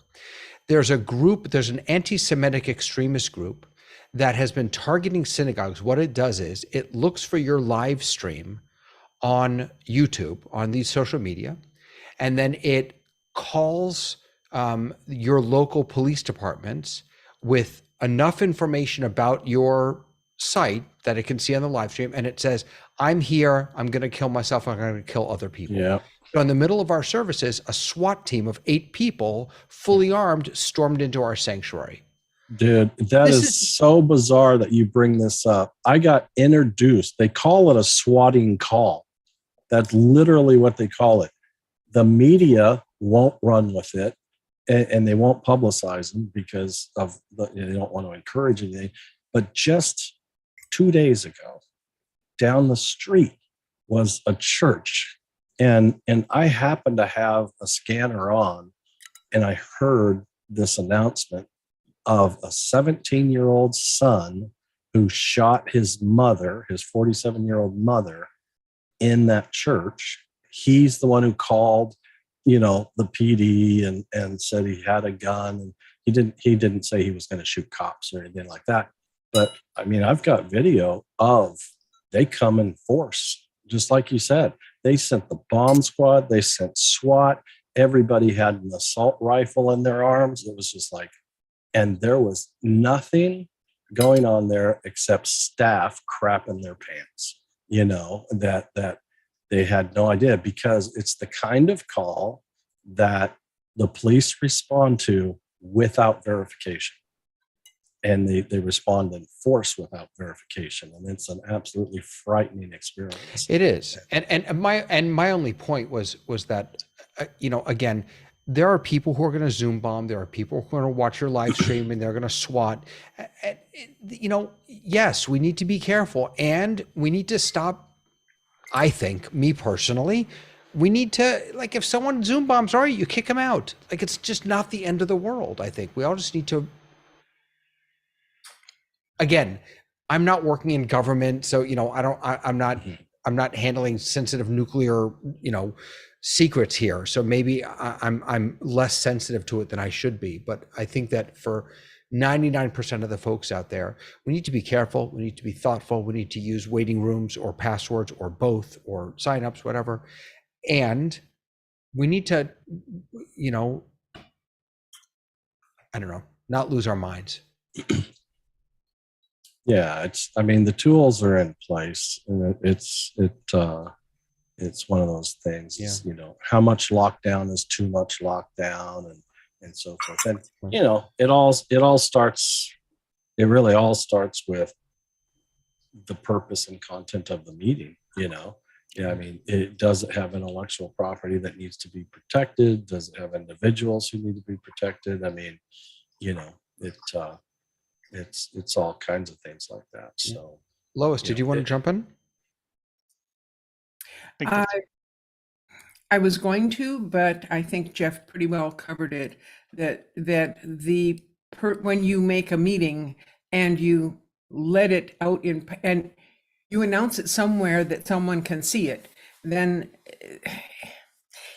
There's an anti-Semitic extremist group that has been targeting synagogues. What it does is it looks for your live stream on YouTube, on these social media, and then it calls your local police departments with enough information about your site that it can see on the live stream, and it says, I'm here, I'm going to kill myself, I'm going to kill other people. Yeah. So in the middle of our services, a SWAT team of 8 people, fully armed, stormed into our sanctuary. Dude, that is so bizarre that you bring this up. I got introduced. They call it a swatting call. That's literally what they call it. The media won't run with it, and they won't publicize them because they don't want to encourage anything. But just 2 days ago, down the street was a church, and I happened to have a scanner on, and I heard this announcement of a 17-year-old son who shot his mother, his 47-year-old mother, in that church. He's the one who called, the PD and said he had a gun, and he didn't say he was going to shoot cops or anything like that. But I mean, I've got video of they come in force, just like you said. They sent the bomb squad, they sent SWAT, everybody had an assault rifle in their arms. It was just like, and there was nothing going on there except staff crapping their pants, that they had no idea, because it's the kind of call that the police respond to without verification. And they respond in force without verification. And it's an absolutely frightening experience. It is. And my only point was that, again, there are people who are going to Zoom bomb. There are people who are going to watch your live stream and they're going to SWAT. Yes, we need to be careful, and we need to stop. I think, me personally, we need to, if someone Zoom bombs, all right, you kick them out. It's just not the end of the world. I think we all just need to. Again, I'm not working in government, so I'm not handling sensitive nuclear, secrets here. So maybe I'm less sensitive to it than I should be. But I think that for 99% of the folks out there, we need to be careful. We need to be thoughtful. We need to use waiting rooms or passwords or both or signups, whatever. And we need to, not lose our minds. Yeah, the tools are in place, and it's one of those things. Yeah. How much lockdown is too much lockdown, and so forth. And it really all starts with the purpose and content of the meeting. Does it have intellectual property that needs to be protected? Does it have individuals who need to be protected? It's all kinds of things like that. So, Lois, did you want to jump in? I was going to, but I think Jeff pretty well covered it. That when you make a meeting and you let it out and you announce it somewhere that someone can see it, then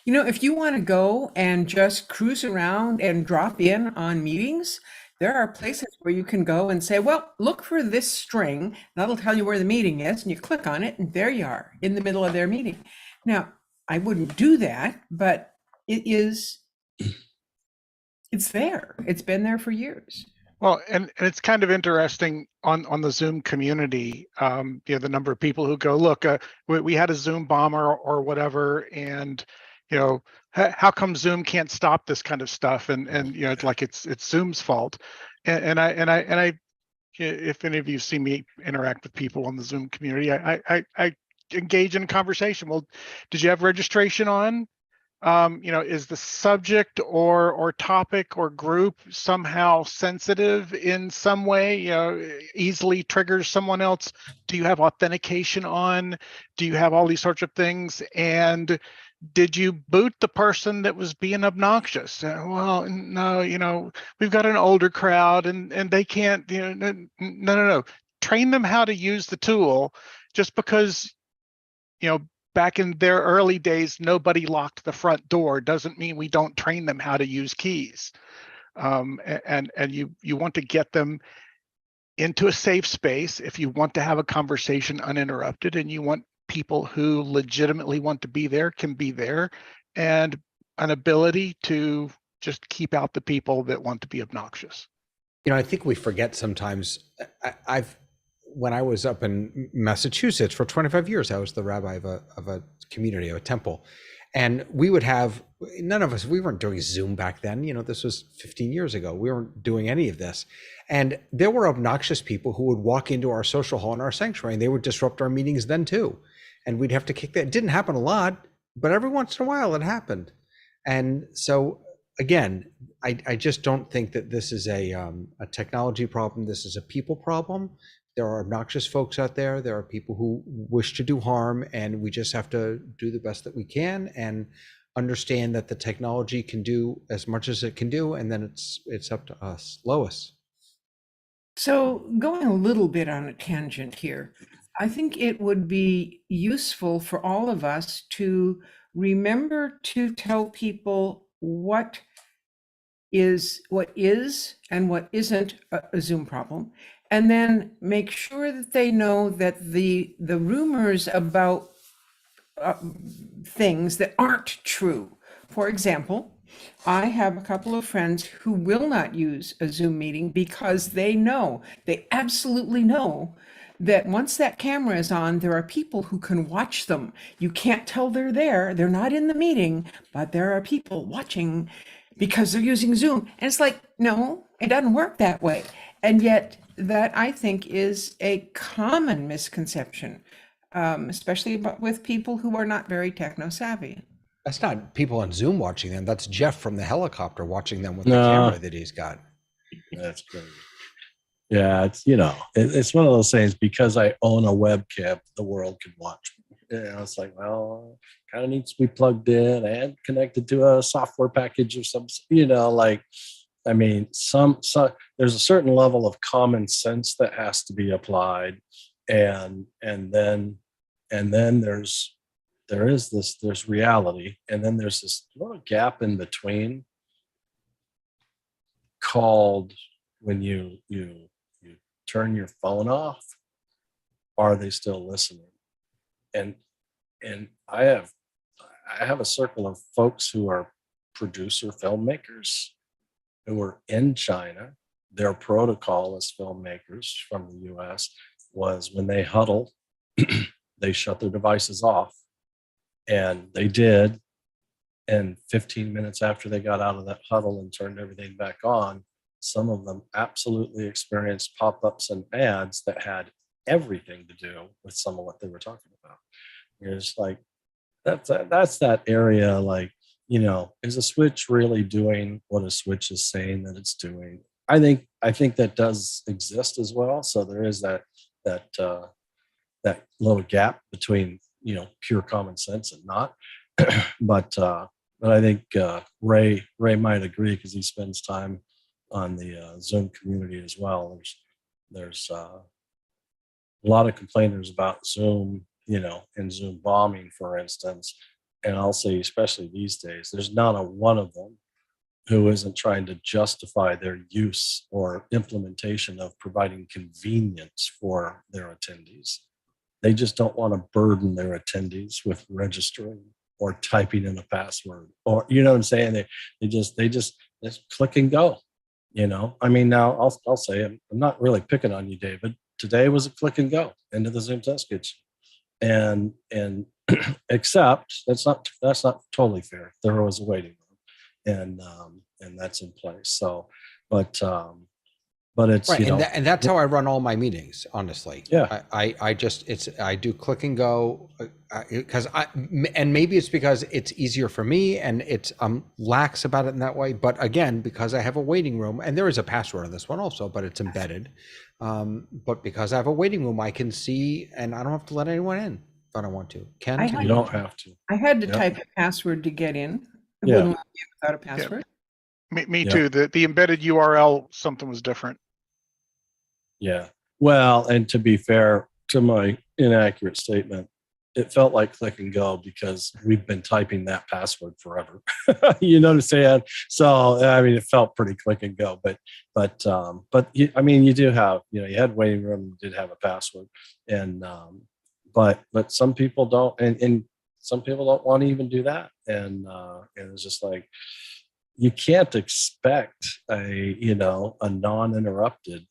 if you want to go and just cruise around and drop in on meetings, there are places where you can go and say, well, look for this string. That'll tell you where the meeting is. And you click on it, and there you are in the middle of their meeting. Now, I wouldn't do that, but it's there. It's been there for years. Well, and it's kind of interesting on the Zoom community, the number of people who go, look, we had a Zoom bomb or whatever, and how come Zoom can't stop this kind of stuff? And it's like it's Zoom's fault. And I, if any of you see me interact with people on the Zoom community, I engage in conversation. Well, did you have registration on? Is the subject or topic or group somehow sensitive in some way, easily triggers someone else? Do you have authentication on? Do you have all these sorts of things? And did you boot the person that was being obnoxious? Well, no, we've got an older crowd and they can't, no. Train them how to use the tool. Just because, back in their early days, nobody locked the front door doesn't mean we don't train them how to use keys. And you want to get them into a safe space if you want to have a conversation uninterrupted, and you want people who legitimately want to be there can be there, and an ability to just keep out the people that want to be obnoxious. I think we forget sometimes. When I was up in Massachusetts for 25 years, I was the rabbi of a community, of a temple. And we would have, none of us, we weren't doing Zoom back then. This was 15 years ago. We weren't doing any of this. And there were obnoxious people who would walk into our social hall in our sanctuary, and they would disrupt our meetings then too. And we'd have to kick that. It didn't happen a lot, but every once in a while it happened. And so again, I just don't think that this is a technology problem. This is a people problem. There are obnoxious folks out there. There are people who wish to do harm, and we just have to do the best that we can and understand that the technology can do as much as it can do, and then it's up to us. Lois. So going a little bit on a tangent here, I think it would be useful for all of us to remember to tell people what is and what isn't a Zoom problem, and then make sure that they know that the rumors about things that aren't true. For example, I have a couple of friends who will not use a Zoom meeting because they absolutely know that once that camera is on, there are people who can watch them. You can't tell they're there. They're not in the meeting, but there are people watching because they're using Zoom. And it's like, no, it doesn't work that way. And yet that, I think, is a common misconception, especially with people who are not very techno savvy. That's not people on Zoom watching them. That's Jeff from the helicopter watching them with the camera that he's got. That's crazy. Yeah, it's it's one of those things. Because I own a webcam, the world can watch me. It's like, well, kind of needs to be plugged in and connected to a software package or some. I mean, there's a certain level of common sense that has to be applied, and then there's reality, and then there's this little gap in between called when you turn your phone off. Are they still listening? And I have a circle of folks who are producer filmmakers who are in China. Their protocol as filmmakers from the US was when they huddle, they shut their devices off. And they did. And 15 minutes after they got out of that huddle and turned everything back on, some of them absolutely experienced pop-ups and ads that had everything to do with some of what they were talking about. You're just like, that's that area, like, is a switch really doing what a switch is saying that it's doing? I think that does exist as well. So there is that little gap between pure common sense and not. but I think Ray might agree, because he spends time on the Zoom community as well. There's a lot of complainers about Zoom, and Zoom bombing, for instance. And I'll say, especially these days, there's not a one of them who isn't trying to justify their use or implementation of providing convenience for their attendees. They just don't want to burden their attendees with registering or typing in a password, or, what I'm saying? They just click and go. I mean, now I'll say, I'm not really picking on you, David. Today was a click and go into the Zoom test kitchen, and except that's not totally fair. There was a waiting room, and that's in place. So, but it's right, and that's how I run all my meetings, honestly. Yeah, I do click and go, because and maybe it's because it's easier for me, and I'm lax about it in that way. But again, because I have a waiting room, and there is a password on this one also, but it's embedded. But because I have a waiting room, I can see, and I don't have to let anyone in. if I don't want to. Ken, I can had- You don't have to. I had to Yep. type a password to get in. I Yeah. wouldn't want to be without a password. Me Yeah. too. The embedded URL, something was different. Yeah. Well, and to be fair to my inaccurate statement, it felt like click and go because we've been typing that password forever. You know what I'm saying? So I mean, it felt pretty click and go, but I mean, you do have, you had waiting room, you did have a password, and but some people don't, and some people don't want to even do that, and it's just like you can't expect a non-interrupted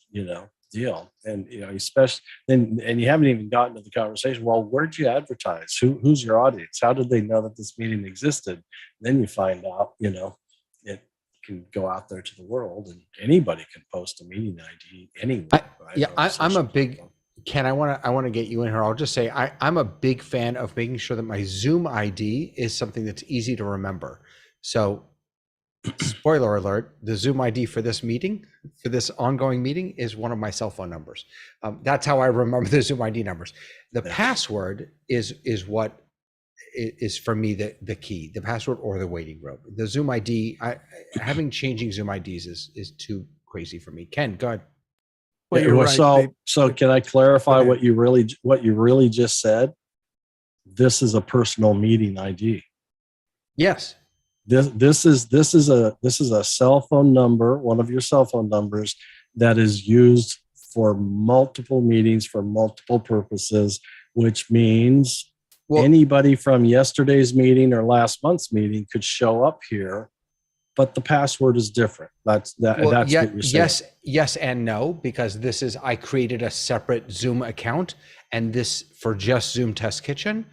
deal, and especially and you haven't even gotten to the conversation. Well, where'd you advertise? Who's your audience? How did they know that this meeting existed? Then you find out it can go out there to the world, and anybody can post a meeting ID anywhere. I'm a big Ken. I want to get you in here. I'll just say I'm a big fan of making sure that my Zoom ID is something that's easy to remember. So, spoiler alert, the Zoom ID for this meeting, for this ongoing meeting, is one of my cell phone numbers. That's how I remember the Zoom ID numbers. The password is what is for me the key, the password or the waiting room. The Zoom ID, changing Zoom IDs is too crazy for me. Ken, go ahead. Well, you're right. So can I clarify what you really just said? This is a personal meeting ID. Yes. This is a cell phone number, one of your cell phone numbers that is used for multiple meetings for multiple purposes, which means anybody from yesterday's meeting or last month's meeting could show up here, but the password is different. That's what you're saying. Yes and no, because I created a separate Zoom account, and this for just Zoom Test Kitchen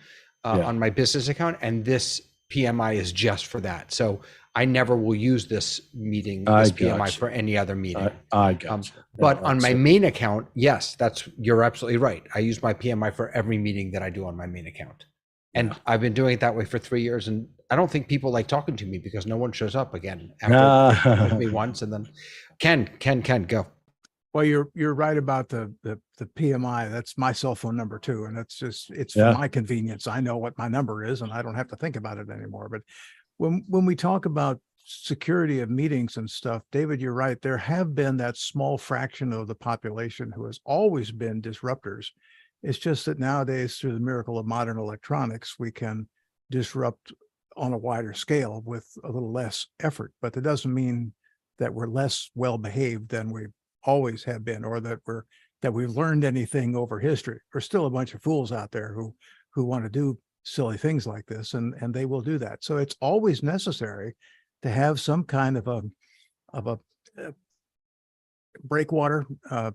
on my business account, and this PMI is just for that. So I never will use this PMI for any other meeting. I got you. But on my main account, yes, you're absolutely right. I use my PMI for every meeting that I do on my main account. And I've been doing it that way for 3 years. And I don't think people like talking to me because no one shows up again after with me once. And then Ken, go. Well, you're right about the PMI. That's my cell phone number too, and it's for my convenience. I know what my number is, and I don't have to think about it anymore. But when we talk about security of meetings and stuff, David, you're right. There have been that small fraction of the population who has always been disruptors. It's just that nowadays, through the miracle of modern electronics, we can disrupt on a wider scale with a little less effort. But that doesn't mean that we're less well behaved than we always have been, or that we've learned anything over history. There's still a bunch of fools out there who want to do silly things like this, and they will do that. So it's always necessary to have some kind of a breakwater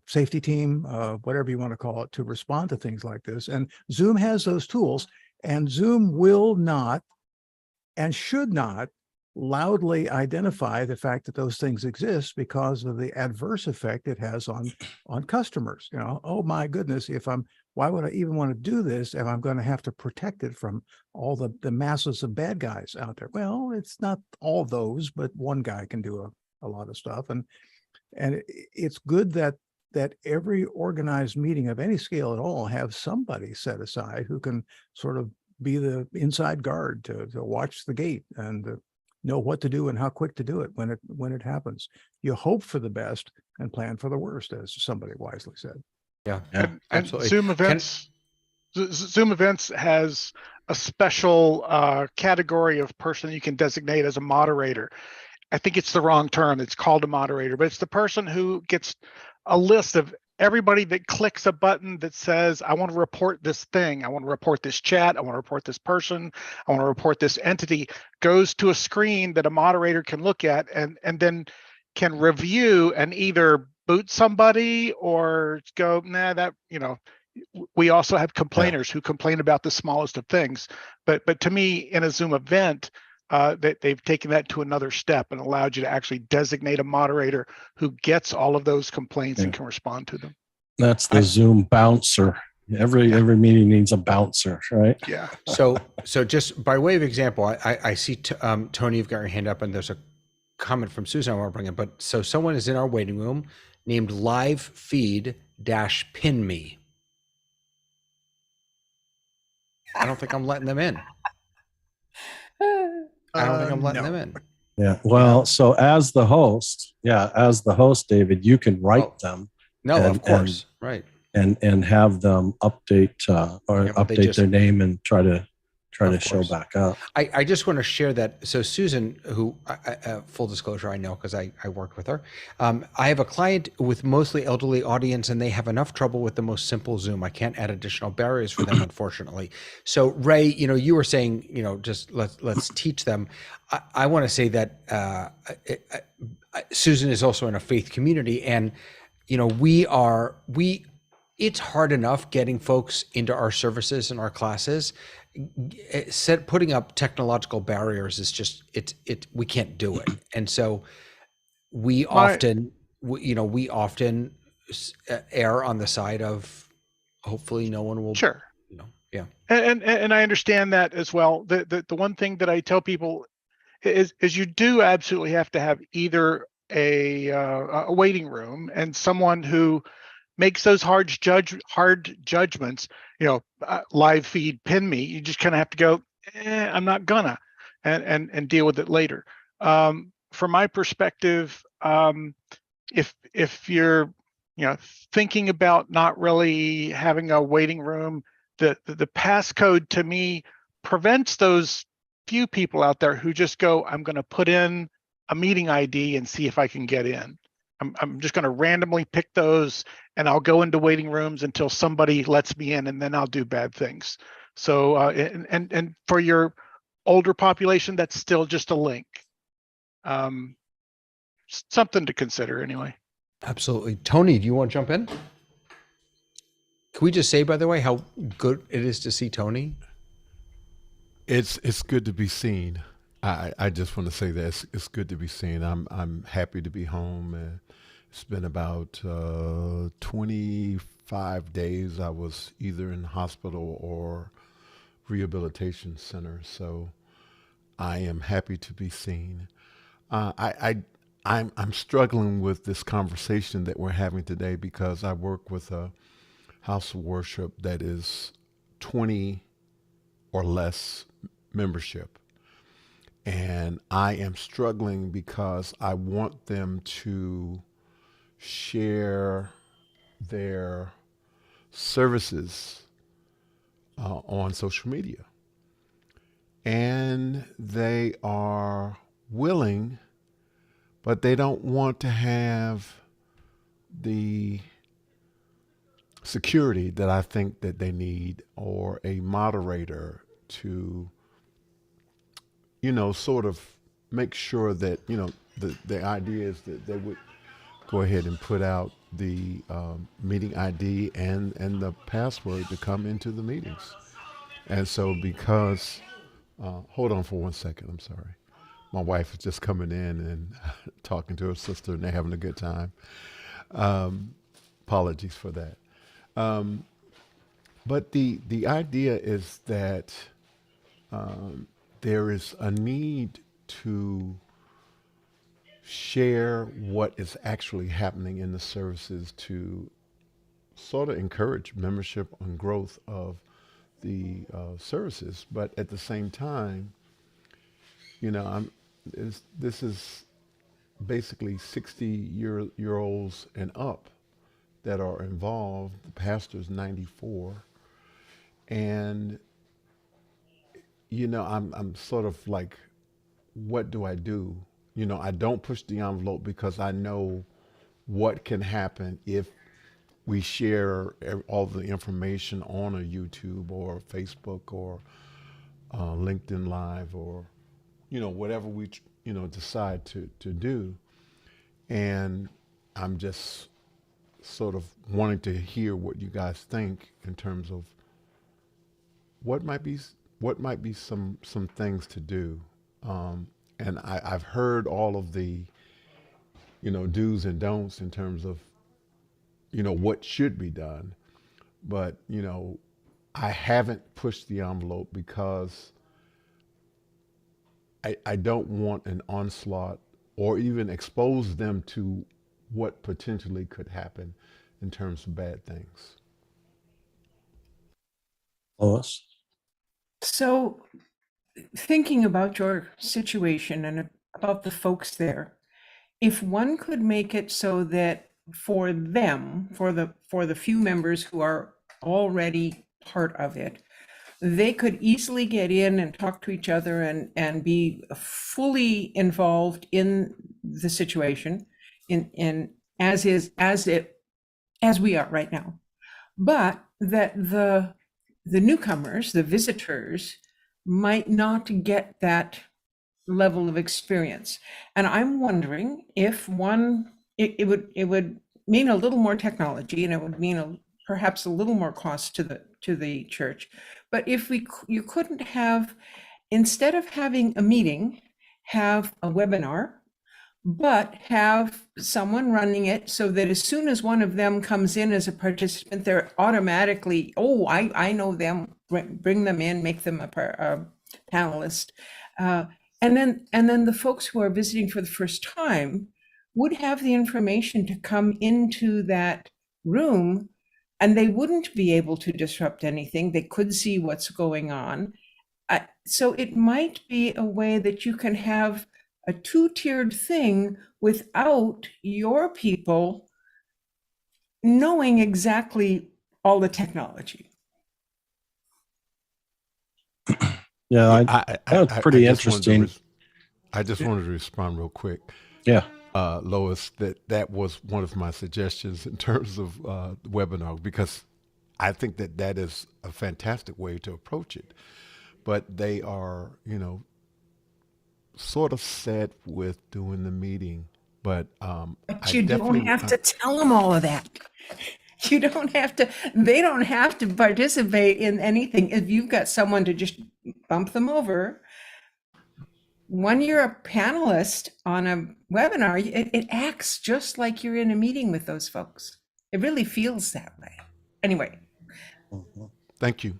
safety team, whatever you want to call it, to respond to things like this. And Zoom has those tools, and Zoom will not and should not loudly identify the fact that those things exist because of the adverse effect it has on customers. Oh my goodness, why would I even want to do this if I'm going to have to protect it from all the masses of bad guys out there? Well, it's not all those, but one guy can do a lot of stuff. And it's good that every organized meeting of any scale at all have somebody set aside who can sort of be the inside guard to watch the gate and know what to do and how quick to do it when it happens. You hope for the best and plan for the worst, as somebody wisely said. Yeah, absolutely. Zoom Events has a special category of person you can designate as a moderator. I think it's the wrong term. It's called a moderator, but it's the person who gets a list of everybody that clicks a button that says, I want to report this thing. I want to report this chat. I want to report this person. I want to report this entity, goes to a screen that a moderator can look at and then can review and either boot somebody or go, we also have complainers who complain about the smallest of things. But to me, in a Zoom event, they've taken that to another step and allowed you to actually designate a moderator who gets all of those complaints and can respond to them. That's the Zoom bouncer. Every meeting needs a bouncer, right? Yeah. So just by way of example, I see Tony, you've got your hand up, and there's a comment from Susan I want to bring in. But so someone is in our waiting room named live feed -pin me. I don't think I'm letting them in. I don't think I'm letting them No. in. Yeah. Well, so as the host, David, you can write Well, them No, And- of course. Right. and have them update or Yeah, but they update just- their name and try to Of show course. back up. I just want to share that. So Susan, who full disclosure, I know because I worked with her. I have a client with mostly elderly audience, and they have enough trouble with the most simple Zoom. I can't add additional barriers for them, unfortunately. So Ray, you were saying, just let's teach them. I want to say that Susan is also in a faith community, and it's hard enough getting folks into our services and our classes. Putting up technological barriers is just we can't do it, and so we often err on the side of hopefully no one will. Sure. Yeah. And I understand that as well. The one thing that I tell people is you do absolutely have to have either a waiting room and someone who makes those hard judgments. Live feed, pin me. You just kind of have to go. I'm not gonna, and deal with it later. From my perspective, if you're thinking about not really having a waiting room, the passcode to me prevents those few people out there who just go, I'm going to put in a meeting ID and see if I can get in. I'm just going to randomly pick those, and I'll go into waiting rooms until somebody lets me in, and then I'll do bad things. So and for your older population, that's still just a link. Something to consider anyway. Absolutely. Tony, do you want to jump in? Can we just say, by the way, how good it is to see Tony? It's good to be seen. I just want to say that it's good to be seen. I'm happy to be home. It's been about 25 days. I was either in hospital or rehabilitation center, so I am happy to be seen. I'm struggling with this conversation that we're having today because I work with a house of worship that is 20 or less membership. And I am struggling because I want them to share their services on social media. And they are willing, but they don't want to have the security that I think that they need, or a moderator to sort of make sure that, the idea is that they would go ahead and put out the meeting ID and the password to come into the meetings. And so because, hold on for 1 second, I'm sorry. My wife is just coming in and talking to her sister, and they're having a good time. Apologies for that. But the idea is that there is a need to share what is actually happening in the services to sort of encourage membership and growth of the services. But at the same time, this is basically 60-year-olds and up that are involved. The pastor's 94. And I'm sort of like, what do I do? I don't push the envelope because I know what can happen if we share all the information on a YouTube or Facebook or LinkedIn Live, or whatever we decide to do. And I'm just sort of wanting to hear what you guys think in terms of what might be some things to do. And I've heard all of the do's and don'ts in terms of what should be done, but I haven't pushed the envelope because I don't want an onslaught or even expose them to what potentially could happen in terms of bad things. Lois? So, thinking about your situation and about the folks there, if one could make it so that for them, for the few members who are already part of it, they could easily get in and talk to each other and be fully involved in the situation in as we are right now, but that the newcomers, the visitors, might not get that level of experience. And I'm wondering if it would mean a little more technology, and it would mean perhaps a little more cost to the church. But if you couldn't have, instead of having a meeting, have a webinar, but have someone running it so that as soon as one of them comes in as a participant, they're automatically, oh, I know them, bring them in, make them a panelist. And then the folks who are visiting for the first time would have the information to come into that room, and they wouldn't be able to disrupt anything. They could see what's going on. So it might be a way that you can have a two-tiered thing without your people knowing exactly all the technology. Yeah, that's pretty just wanted to interesting. I just wanted to respond real quick. Yeah. Lois, that was one of my suggestions in terms of webinar, because I think that is a fantastic way to approach it. But they are, sort of set with doing the meeting. But But you don't have to tell them all of that. You don't have to, they don't have to participate in anything. If you've got someone to just bump them over, when you're a panelist on a webinar, it acts just like you're in a meeting with those folks. It really feels that way. Anyway. Thank you.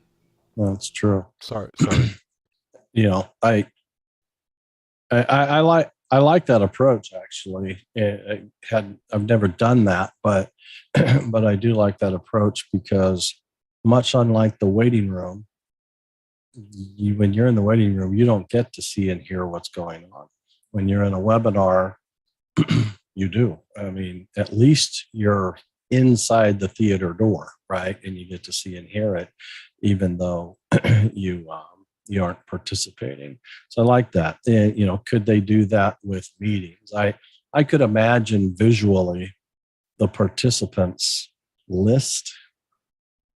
That's true. Sorry. I like that approach, actually. I've never done that, but but I do like that approach, because much unlike the waiting room, when you're in the waiting room, you don't get to see and hear what's going on. When you're in a webinar, you do. I mean, at least you're inside the theater door, right? And you get to see and hear it, even though you aren't participating. So I like that. And, could they do that with meetings? I could imagine visually the participants list.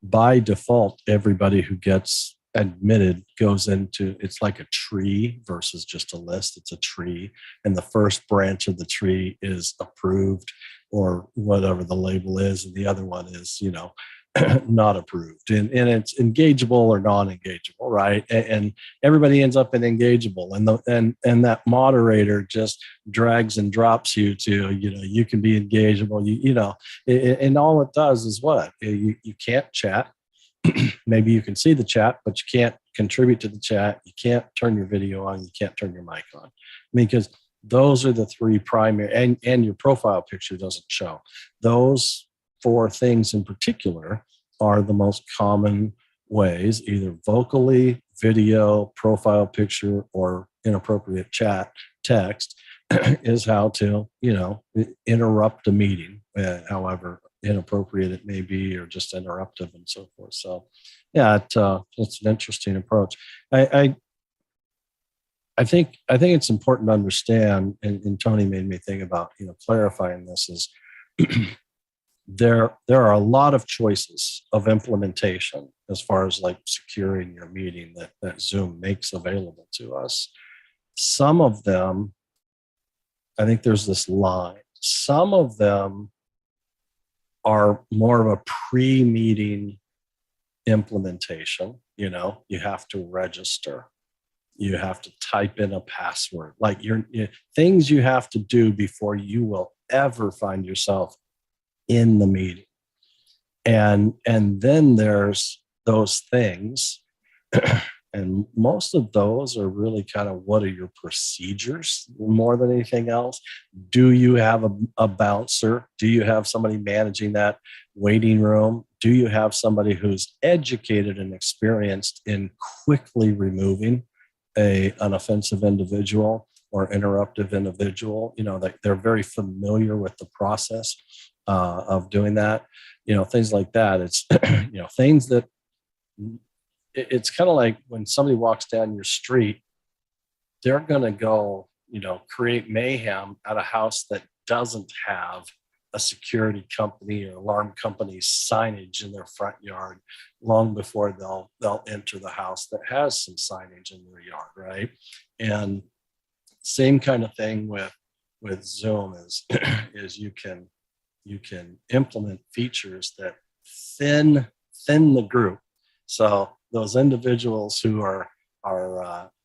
By default, everybody who gets admitted goes into, it's like a tree versus just a list. It's a tree, and the first branch of the tree is approved, or whatever the label is, and the other one is, not approved, and it's engageable or non-engageable, right? And everybody ends up in engageable, and that moderator just drags and drops you to, you can be engageable, and all it does is what? You can't chat. Maybe you can see the chat, but you can't contribute to the chat. You can't turn your video on. You can't turn your mic on. Because those are the three primary, and your profile picture doesn't show. Those four things in particular are the most common ways, either vocally, video, profile picture, or inappropriate chat text, is how to, interrupt a meeting, however inappropriate it may be, or just interruptive and so forth. So yeah, it's an interesting approach. I think it's important to understand, and Tony made me think about, clarifying this, is there are a lot of choices of implementation as far as like securing your meeting that Zoom makes available to us. Some of them, I think there's this line, some of them are more of a pre-meeting implementation. You have to register. You have to type in a password, like things you have to do before you will ever find yourself in the meeting. And then there's those things, and most of those are really kind of, what are your procedures more than anything else? Do you have a bouncer? Do you have somebody managing that waiting room? do you have somebody who's educated and experienced in quickly removing an offensive individual or interruptive individual? You know, that they're very familiar with the process of doing that. You know, things like that. It's you know, things that it's kind of like when somebody walks down your street, they're going to go, you know, create mayhem at a house that doesn't have a security company or alarm company signage in their front yard long before they'll enter the house that has some signage in their yard, right? And same kind of thing with Zoom is you can implement features that thin the group. So those individuals who are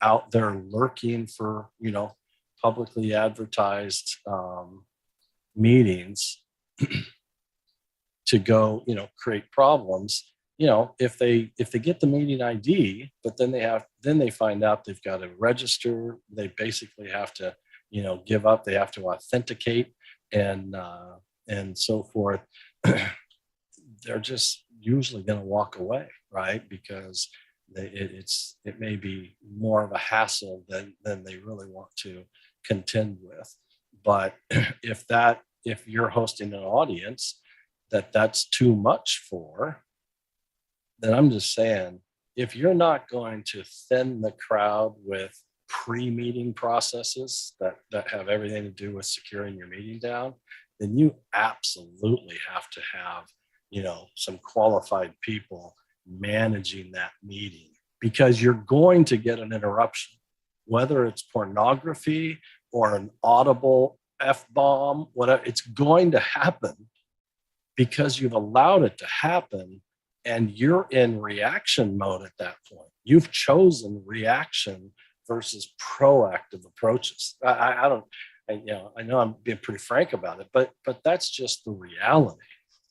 out there lurking for, you know, publicly advertised meetings to go, you know, create problems. You know, if they get the meeting ID, but then they find out they've got to register, they basically have to, you know, give up, they have to authenticate and so forth. They're just usually going to walk away, right? Because it may be more of a hassle than they really want to contend with. But if you're hosting an audience that's too much for, then I'm just saying, if you're not going to thin the crowd with pre-meeting processes that have everything to do with securing your meeting down, then you absolutely have to have, you know, some qualified people managing that meeting, because you're going to get an interruption, whether it's pornography or an audible F-bomb, whatever. It's going to happen because you've allowed it to happen, and you're in reaction mode at that point. You've chosen reaction versus proactive approaches. I know I'm being pretty frank about it, but that's just the reality.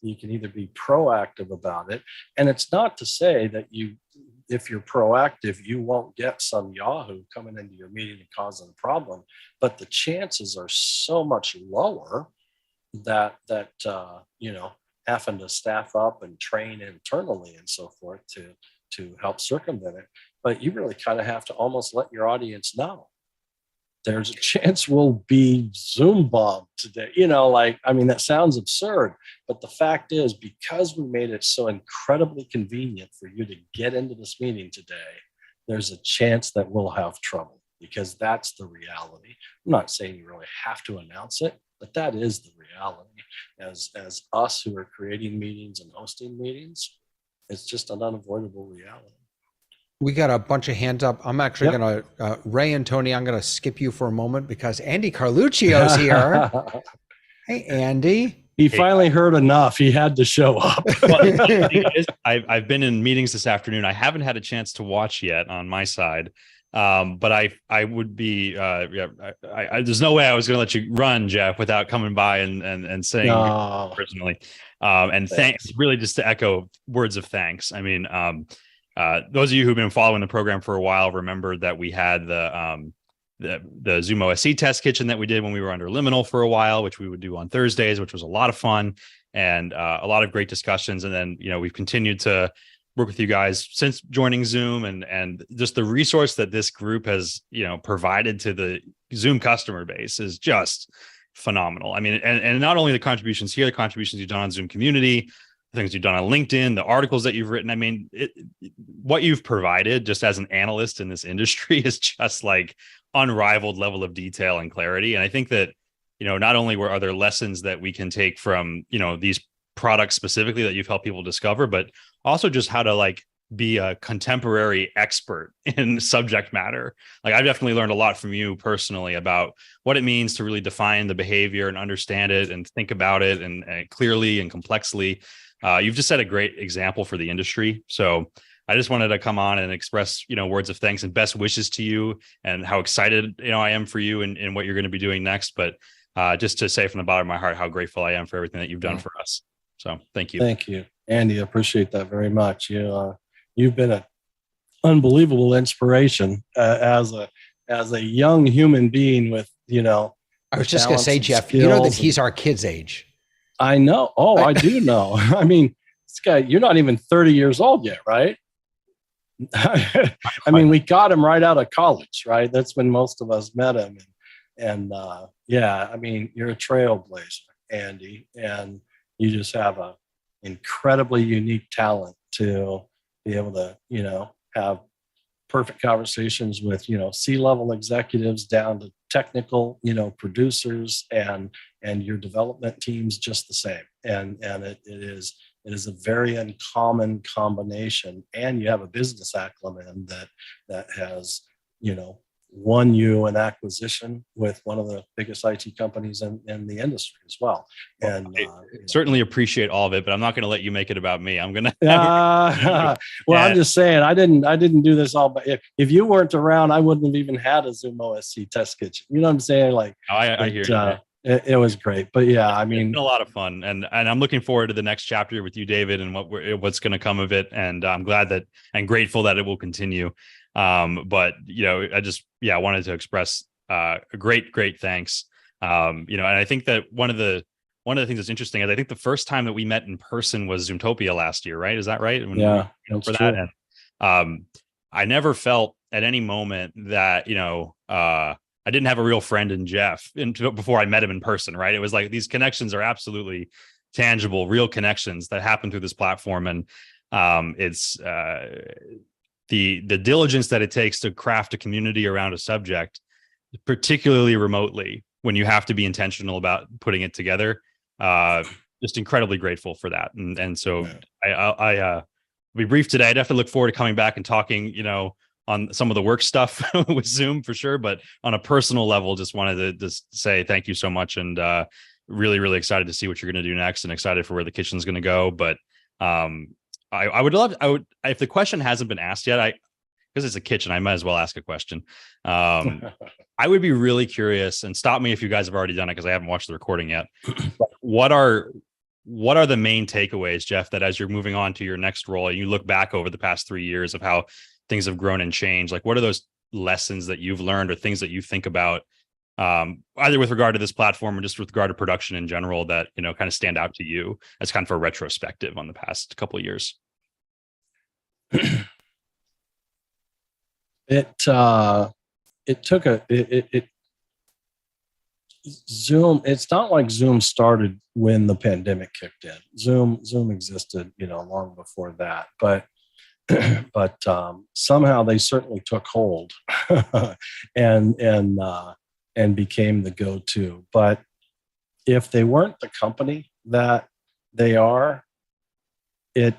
You can either be proactive about it, and it's not to say that if you're proactive, you won't get some Yahoo coming into your meeting and causing a problem, but the chances are so much lower that you know, having to staff up and train internally and so forth to help circumvent it. But you really kind of have to almost let your audience know there's a chance we'll be Zoom bombed today. You know, like, I mean, that sounds absurd, but the fact is, because we made it so incredibly convenient for you to get into this meeting today, there's a chance that we'll have trouble, because that's the reality. I'm not saying you really have to announce it, but that is the reality. As us who are creating meetings and hosting meetings, it's just an unavoidable reality. We got a bunch of hands up. I'm actually going to, Ray and Tony, I'm going to skip you for a moment because Andy Carluccio's here. Hey, Andy. He finally heard enough. He had to show up. I've been in meetings this afternoon. I haven't had a chance to watch yet on my side. But I would be, there's no way I was going to let you run, Jeff, without coming by and saying personally. And thanks, really just to echo words of thanks. I mean, those of you who've been following the program for a while remember that we had the ZoomOSC test kitchen that we did when we were under Liminal for a while, which we would do on Thursdays, which was a lot of fun and a lot of great discussions. And then, you know, we've continued to work with you guys since joining Zoom, and just the resource that this group has, you know, provided to the Zoom customer base is just phenomenal. I mean, and not only the contributions here, the contributions you've done on Zoom community, the things you've done on LinkedIn, the articles that you've written. I mean, what you've provided just as an analyst in this industry is just like unrivaled level of detail and clarity. And I think that, you know, not only are there lessons that we can take from, you know, these products specifically that you've helped people discover, but also just how to like be a contemporary expert in subject matter. Like, I've definitely learned a lot from you personally about what it means to really define the behavior and understand it and think about it and clearly and complexly. You've just set a great example for the industry. So I just wanted to come on and express, you know, words of thanks and best wishes to you, and how excited, you know, I am for you and what you're going to be doing next. But just to say from the bottom of my heart how grateful I am for everything that you've done for us. So thank you. Thank you, Andy. I appreciate that very much. You've been an unbelievable inspiration as a young human being with, you know. I was just going to say, Jeff, you know that he's our kid's age. I know. Oh, I do know. I mean, this guy, you're not even 30 years old yet, right? I mean, we got him right out of college, right? That's when most of us met him. And yeah, I mean, you're a trailblazer, Andy, and you just have a incredibly unique talent to be able to, you know, have perfect conversations with, you know, C-level executives down to technical, you know, producers, and your development teams just the same. And it is a very uncommon combination. And you have a business acumen that has, you know, won you an acquisition with one of the biggest IT companies in the industry as well. And certainly appreciate all of it, but I'm not going to let you make it about me. I'm going to. Well, I'm just saying, I didn't do this all, but if you weren't around, I wouldn't have even had a ZoomOSC test kitchen. You know what I'm saying? Like, I hear you. It was great, but yeah, I mean, it's been a lot of fun, and I'm looking forward to the next chapter with you, David, and what's going to come of it. And I'm glad that and grateful that it will continue. But you know, I wanted to express a great thanks. You know, and I think that one of the things that's interesting is I think the first time that we met in person was Zoomtopia last year, right? Is that right? Yeah, that's true. That, and I never felt at any moment that, you know, I didn't have a real friend in Jeff before I met him in person, right? It was like these connections are absolutely tangible, real connections that happen through this platform, and it's the diligence that it takes to craft a community around a subject, particularly remotely, when you have to be intentional about putting it together. Just incredibly grateful for that, and so I'll be brief today. I definitely look forward to coming back and talking, you know, on some of the work stuff with Zoom for sure, but on a personal level, just wanted to just say thank you so much, and really excited to see what you're going to do next, and excited for where the kitchen's going to go. But I would if the question hasn't been asked yet, because it's a kitchen, I might as well ask a question. I would be really curious, and stop me if you guys have already done it because I haven't watched the recording yet. But what are the main takeaways, Jeff, that as you're moving on to your next role and you look back over the past 3 years of how things have grown and changed, like what are those lessons that you've learned or things that you think about, either with regard to this platform or just with regard to production in general, that, you know, kind of stand out to you as kind of a retrospective on the past couple of years? Zoom, it's not like Zoom started when the pandemic kicked in. Zoom existed, you know, long before that, but somehow they certainly took hold and became the go-to. But if they weren't the company that they are, I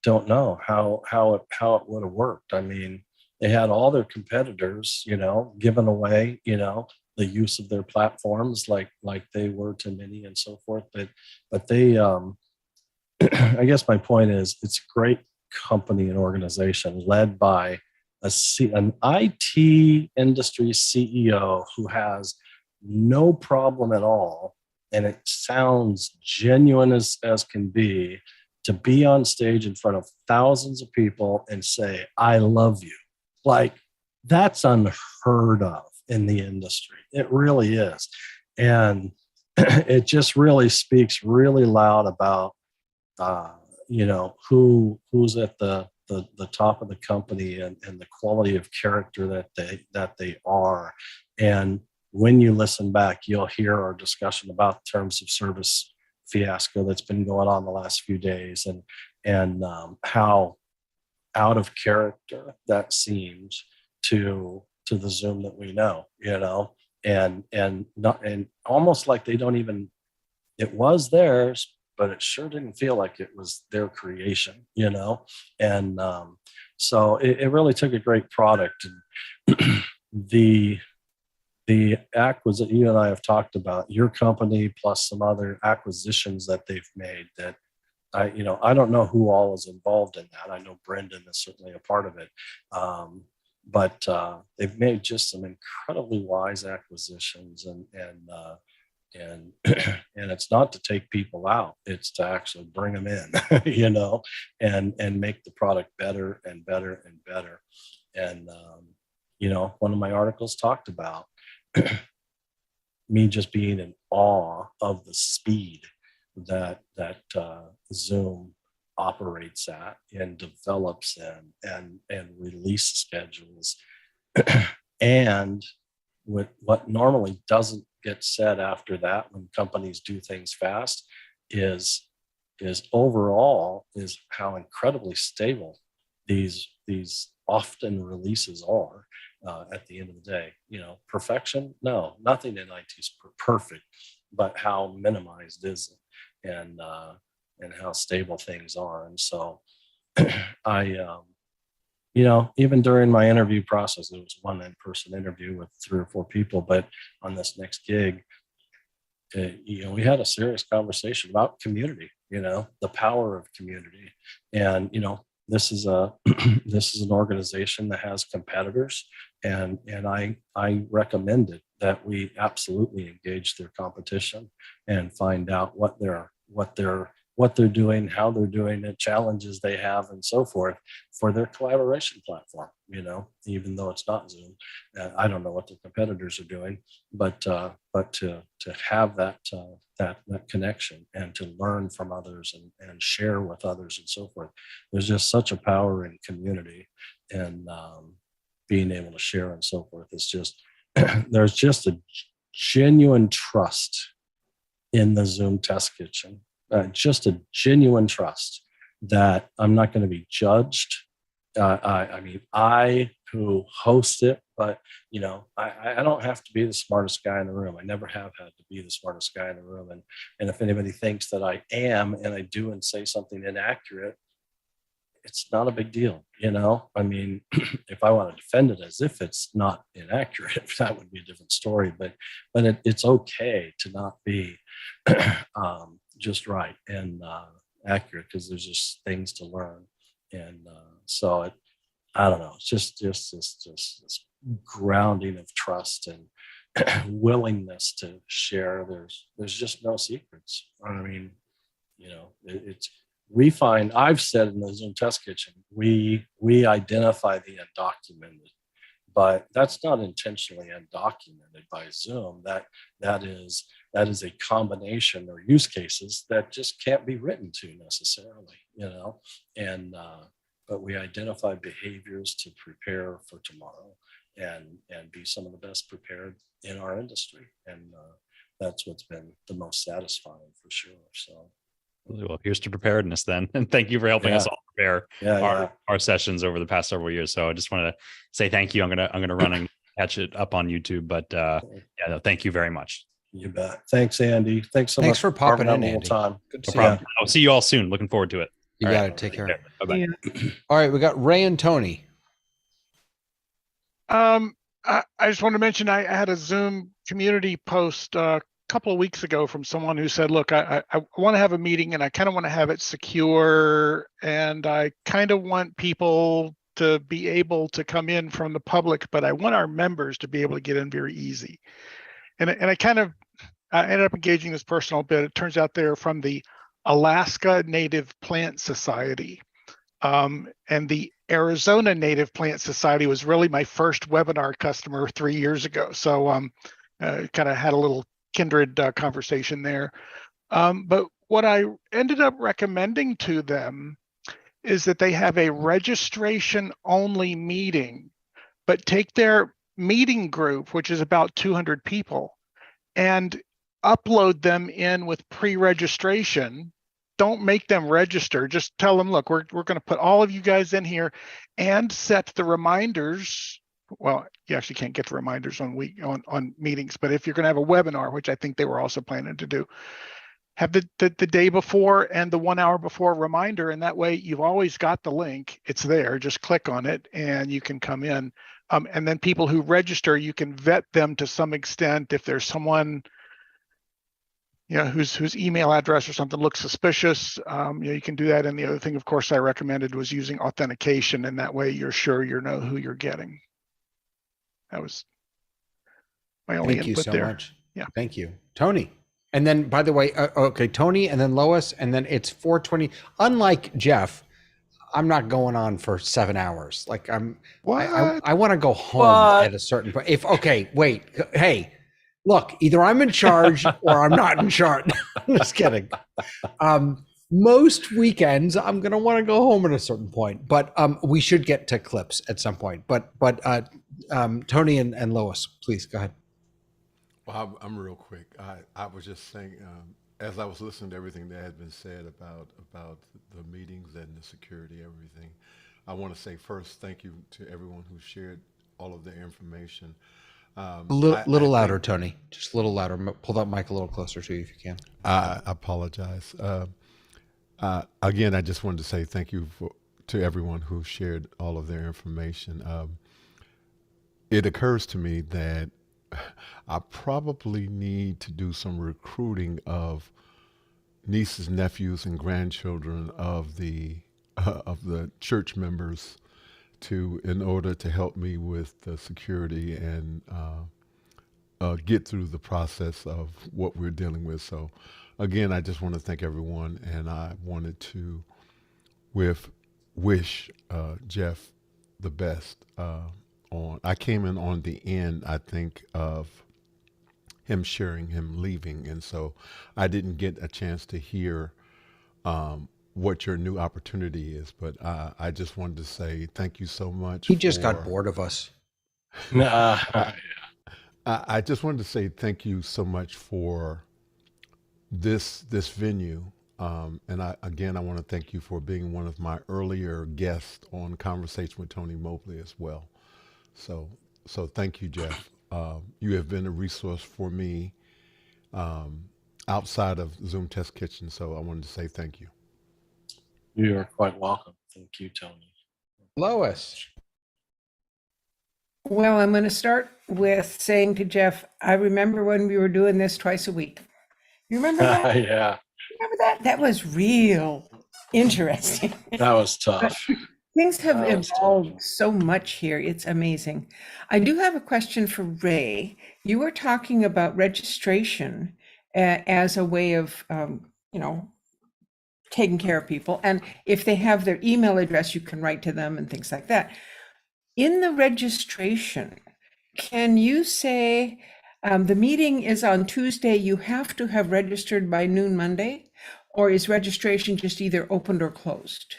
don't know how it would have worked. I mean, they had all their competitors, you know, giving away, you know, the use of their platforms like they were to many and so forth. But they, I guess my point is, it's a great company and organization led by an IT industry CEO who has no problem at all, and it sounds genuine as can be, to be on stage in front of thousands of people and say, I love you. Like, that's unheard of in the industry. It really is. And it just really speaks really loud about, you know, who's at the top of the company and the quality of character that they are. And when you listen back, you'll hear our discussion about terms of service fiasco that's been going on the last few days, and how out of character that seems to the Zoom that we know, you know, and almost like they don't even, it was theirs, but it sure didn't feel like it was their creation, you know. And so it really took a great product. And the acquisition you and I have talked about, your company plus some other acquisitions that they've made, that I don't know who all is involved in that. I know Brendan is certainly a part of it. But they've made just some incredibly wise acquisitions, and it's not to take people out, it's to actually bring them in, you know, and make the product better and better and better. And you know, one of my articles talked about me just being in awe of the speed that Zoom operates at and develops and release schedules. And what normally doesn't get said after that when companies do things fast is overall is how incredibly stable these often releases are. At the end of the day, perfection, no, nothing in IT is perfect, but how minimized is it, and how stable things are. And so I even during my interview process, there was one in-person interview with 3 or 4 people, but on this next gig, we had a serious conversation about community, the power of community. And, this is this is an organization that has competitors, and I recommended that we absolutely engage their competition and find out what they're doing, how they're doing it, challenges they have, and so forth for their collaboration platform. Even though it's not Zoom, I don't know what the competitors are doing, but to have that connection and to learn from others and share with others and so forth. There's just such a power in community, and being able to share and so forth. It's just there's just a genuine trust in the Zoom Test Kitchen. Just a genuine trust that I'm not going to be judged. I who host it, but I don't have to be the smartest guy in the room. I never have had to be the smartest guy in the room. And if anybody thinks that I am, and I do and say something inaccurate, it's not a big deal. If I want to defend it as if it's not inaccurate, that would be a different story. But it's okay to not be just right and accurate, because there's just things to learn. And so I don't know, it's just this grounding of trust and willingness to share. There's just no secrets. We find, I've said in the Zoom Test Kitchen, we identify the undocumented, but that's not intentionally undocumented by Zoom. That is a combination or use cases that just can't be written to necessarily, and but we identify behaviors to prepare for tomorrow and be some of the best prepared in our industry. And that's what's been the most satisfying for sure. So. Well, here's to preparedness then. And thank you for helping us all prepare our sessions over the past several years. So I just want to say thank you. I'm gonna run and catch it up on YouTube, but thank you very much. You bet. Thanks, Andy. Thanks Thanks for popping in, Andy. Andy. Time. Good to No see problem. you. I'll see you all soon. Looking forward to it. You All got right. it. Take care. Bye-bye. Yeah. All right, we got Ray and Tony. I just want to mention I had a Zoom community post a couple of weeks ago from someone who said, look, I want to have a meeting and I kind of want to have it secure, and I kind of want people to be able to come in from the public, but I want our members to be able to get in very easy. And I kind of ended up engaging this person a bit. It turns out they're from the Alaska Native Plant Society. And the Arizona Native Plant Society was really my first webinar customer 3 years ago. So kind of had a little kindred conversation there. But what I ended up recommending to them is that they have a registration only meeting, but take their meeting group, which is about 200 people, and upload them in with pre-registration. Don't make them register. Just tell them, look, we're going to put all of you guys in here and set the reminders. Well, you actually can't get the reminders on meetings, but if you're going to have a webinar, which I think they were also planning to do, have the day before and the 1 hour before reminder, and that way you've always got the link. It's there. Just click on it and you can come in. And then people who register, you can vet them to some extent. If there's someone whose email address or something looks suspicious, you can do that. And the other thing, of course, I recommended was using authentication, and that way you're sure you know who you're getting. That was my only input there. Thank you so much. Yeah. Thank you, Tony. And then, by the way, okay, Tony, and then Lois, and then it's 4:20. Unlike Jeff, I'm not going on for 7 hours. Like I want to go home at a certain point. Hey, Look, either I'm in charge or I'm not in charge. I'm just kidding. Most weekends, I'm going to want to go home at a certain point, but we should get to clips at some point. But Tony and Lois, please go ahead. Well, I'm real quick. I was just saying, as I was listening to everything that had been said about the meetings and the security, everything, I want to say first, thank you to everyone who shared all of their information. A little louder, Tony. Just a little louder. Pull that mic a little closer to you if you can. I apologize. Again, I just wanted to say thank you to everyone who shared all of their information. It occurs to me that I probably need to do some recruiting of nieces, nephews, and grandchildren of the church members in order to help me with the security and get through the process of what we're dealing with. So again, I just want to thank everyone, and I wanted to wish Jeff the best. I came in on the end, I think, of him sharing him leaving, and so I didn't get a chance to hear what your new opportunity is. But I just wanted to say thank you so much. He just got bored of us. I just wanted to say thank you so much for this venue, and I want to thank you for being one of my earlier guests on Conversation with Tony Mobley as well. So thank you, Jeff. You have been a resource for me outside of Zoom Test Kitchen. So I wanted to say thank you. You are quite welcome. Thank you, Tony. Lois. Well, I'm going to start with saying to Jeff, I remember when we were doing this twice a week. You remember that? Yeah, Remember that? That was real interesting. that was tough. Things have That was evolved tough. so much here. It's amazing. I do have a question for Ray. You were talking about registration as a way of, taking care of people. And if they have their email address, you can write to them and things like that. In the registration, can you say the meeting is on Tuesday, you have to have registered by noon Monday? Or is registration just either opened or closed?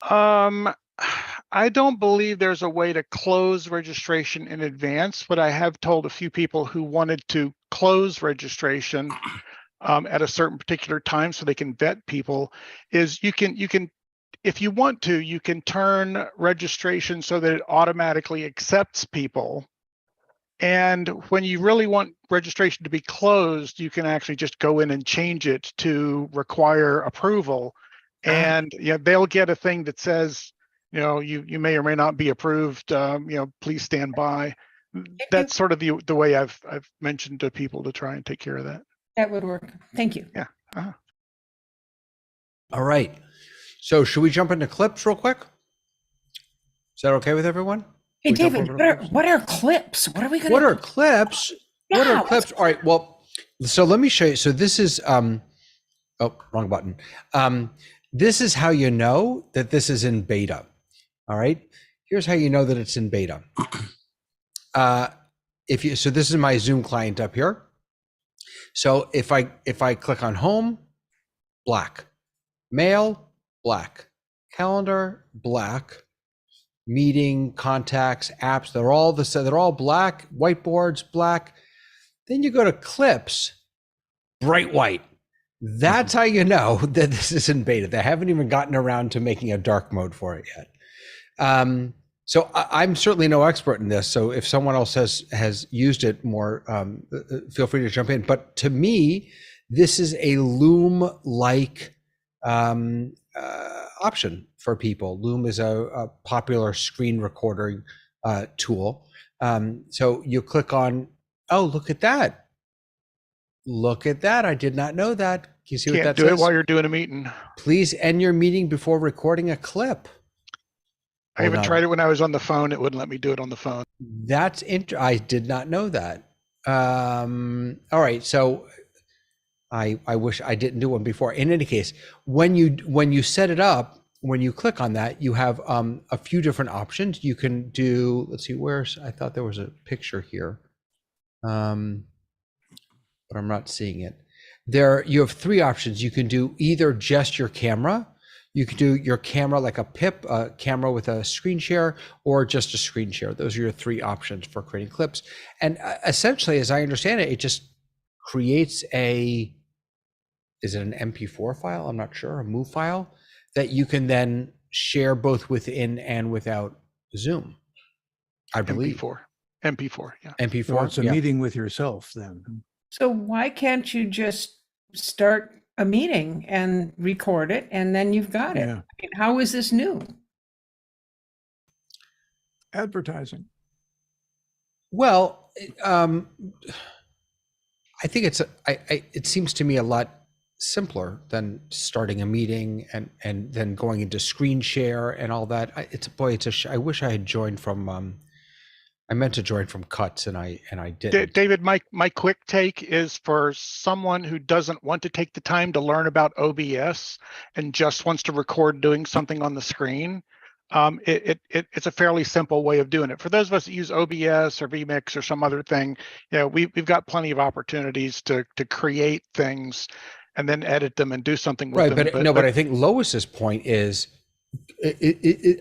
I don't believe there's a way to close registration in advance, but I have told a few people who wanted to close registration at a certain particular time so they can vet people, is you can, if you want to, you can turn registration so that it automatically accepts people. And when you really want registration to be closed, you can actually just go in and change it to require approval. And they'll get a thing that says, you may or may not be approved. Please stand by. That's sort of the way I've mentioned to people to try and take care of that. That would work. Thank you. Yeah. All right. So should we jump into clips real quick? Is that okay with everyone? Hey, We jump David, over to clips? what are clips? What are we going to What are clips? What Yeah, are clips? All right. Well, so let me show you. So this is oh, wrong button. This is how you know that this is in beta. All right. Here's how you know that it's in beta. So this is my Zoom client up here. So if I click on home, black, mail, black, calendar, black, meeting, contacts, apps, they're all black, whiteboards, black. Then you go to clips, bright white. That's how you know that this is in beta. They haven't even gotten around to making a dark mode for it yet. So I'm certainly no expert in this. So if someone else has used it more, feel free to jump in. But to me, this is a Loom-like option for people. Loom is a popular screen recording tool. So you click on, oh, look at that. Look at that. I did not know that. Can you see what that Can't do says? it while you're doing a meeting. Please end your meeting before recording a clip. I even tried it when I was on the phone. It wouldn't let me do it on the phone. That's I did not know that. All right, so I wish I didn't do one before. In any case, when you set it up, when you click on that, you have a few different options. You can do, let's see, I thought there was a picture here. but I'm not seeing it. There, you have three options. You can do either just your camera. You can do your camera like a PIP, a camera with a screen share, or just a screen share. Those are your three options for creating clips. And essentially, as I understand it, it just creates a, is it an MP4 file? I'm not sure, a MOV file that you can then share both within and without Zoom, I believe. MP4, yeah. MP4, So it's a yeah. meeting with yourself then. So why can't you just start a meeting and record it and then you've got it? Yeah. I mean, how is this new? Advertising. Well, I think it's it seems to me a lot simpler than starting a meeting and then going into screen share and all that. I wish I had joined from I meant to join from Cuts and I didn't. David, my quick take is for someone who doesn't want to take the time to learn about OBS and just wants to record doing something on the screen. It's a fairly simple way of doing it. For those of us that use OBS or vMix or some other thing, we've got plenty of opportunities to create things and then edit them and do something with them. Right, but I think Lois's point is,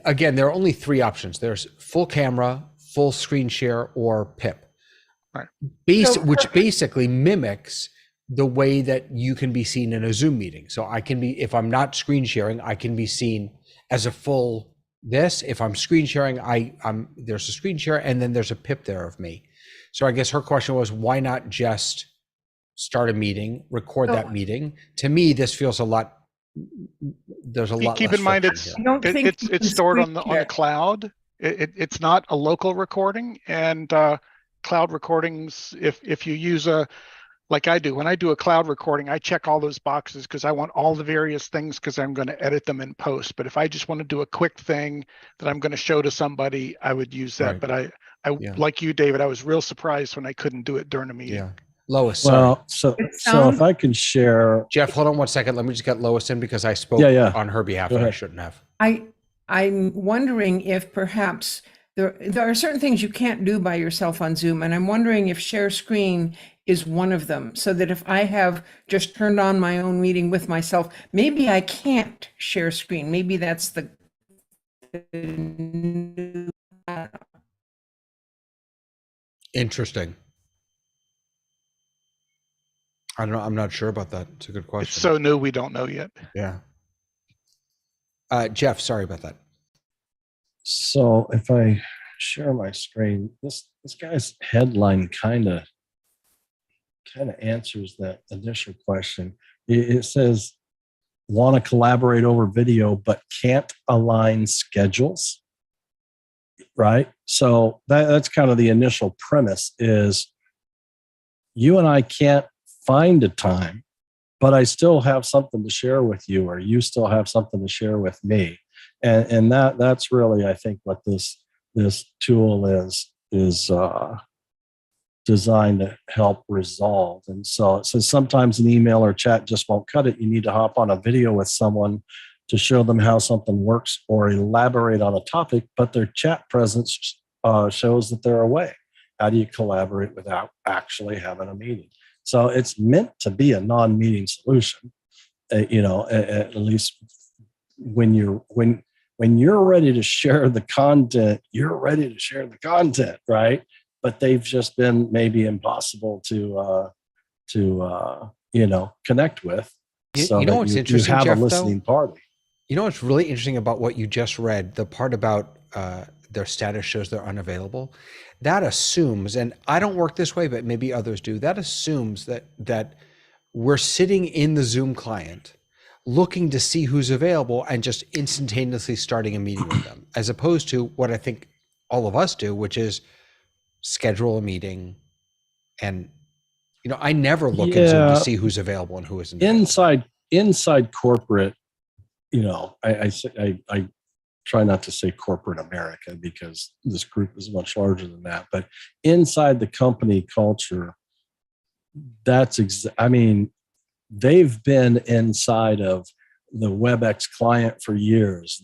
again, there are only three options. There's full camera, full screen share, or PIP. Right. Which basically mimics the way that you can be seen in a Zoom meeting. So I can be, if I'm not screen sharing, I can be seen as a full this. If I'm screen sharing, there's a screen share and then there's a PIP there of me. So I guess her question was, why not just start a meeting, record that meeting? To me, this feels a lot. There's a lot. Keep in mind, it's stored on the cloud. It's not a local recording, and cloud recordings. If you use like I do, when I do a cloud recording, I check all those boxes because I want all the various things because I'm going to edit them in post. But if I just want to do a quick thing that I'm going to show to somebody, I would use that. Right. But like you, David, I was real surprised when I couldn't do it during a meeting. Yeah. Lois, sorry. Well, so if I can share, Jeff, hold on one second. Let me just get Lois in because I spoke on her behalf and I shouldn't have. I'm wondering if perhaps there are certain things you can't do by yourself on Zoom, and I'm wondering if share screen is one of them, so that if I have just turned on my own meeting with myself, maybe I can't share screen. Maybe that's the Interesting. I don't know. I'm not sure about that. It's a good question. It's so new, we don't know yet. Yeah. Jeff, sorry about that. so if I share my screen, this guy's headline kind of answers that initial question. It says, want to collaborate over video, but can't align schedules, right? So that's kind of the initial premise is you and I can't find a time, but I still have something to share with you, or you still have something to share with me. And that's really, I think, what this tool is designed to help resolve. And so it says sometimes an email or chat just won't cut it. You need to hop on a video with someone to show them how something works or elaborate on a topic, but their chat presence shows that they're away. How do you collaborate without actually having a meeting? So it's meant to be a non-meeting solution, at least when you're ready to share the content, you're ready to share the content, right? But they've just been maybe impossible to connect with. So you know what's interesting, you have Jeff, a listening party. You know what's really interesting about what you just read, the part about their status shows they're unavailable, that assumes, and I don't work this way, but maybe others do, that assumes that we're sitting in the Zoom client looking to see who's available and just instantaneously starting a meeting with them, as opposed to what I think all of us do, which is schedule a meeting. And, I never look at Zoom to see who's available and who isn't. Inside corporate, I try not to say corporate America because this group is much larger than that, but inside the company culture, they've been inside of the WebEx client for years.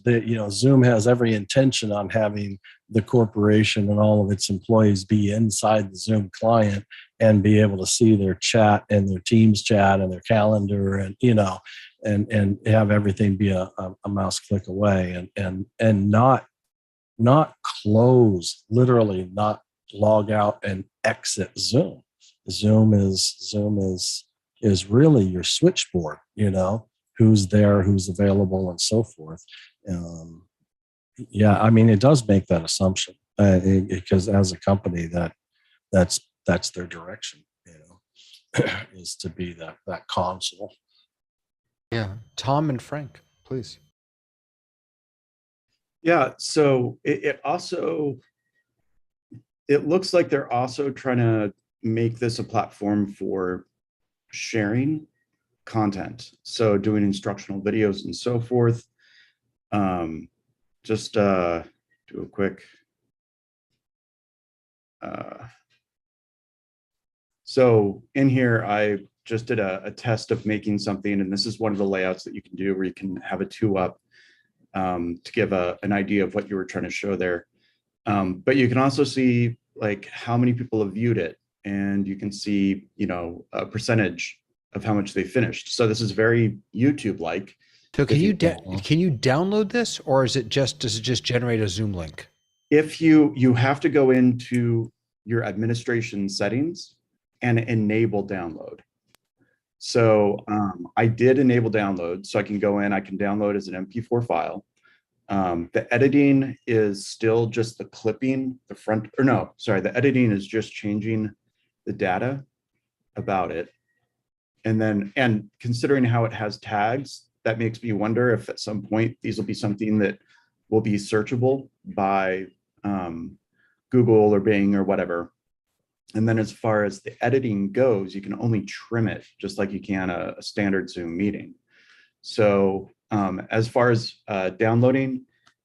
Zoom has every intention on having the corporation and all of its employees be inside the Zoom client and be able to see their chat and their Teams chat and their calendar, and and have everything be a mouse click away, and not close, literally not log out and exit Zoom. Zoom is really your switchboard, who's there, who's available, and so forth. Yeah, I mean, it does make that assumption because as a company that's their direction, is to be that console. Yeah. Tom and Frank, please. Yeah, so it looks like they're also trying to make this a platform for sharing content. So doing instructional videos and so forth. Just do a quick. So in here, I just did a test of making something, and this is one of the layouts that you can do where you can have a 2-up to give an idea of what you were trying to show there. But you can also see like how many people have viewed it, and you can see, a percentage of how much they finished. So this is very YouTube-like. So can you download this, or does it just generate a Zoom link? If you have to go into your administration settings and enable download. So I did enable download, so I can go in, I can download as an MP4 file. The editing is still just the clipping, the editing is just changing the data about it. And considering how it has tags, that makes me wonder if at some point these will be something that will be searchable by Google or Bing or whatever. And then as far as the editing goes, you can only trim it just like you can a standard Zoom meeting. So as far as downloading,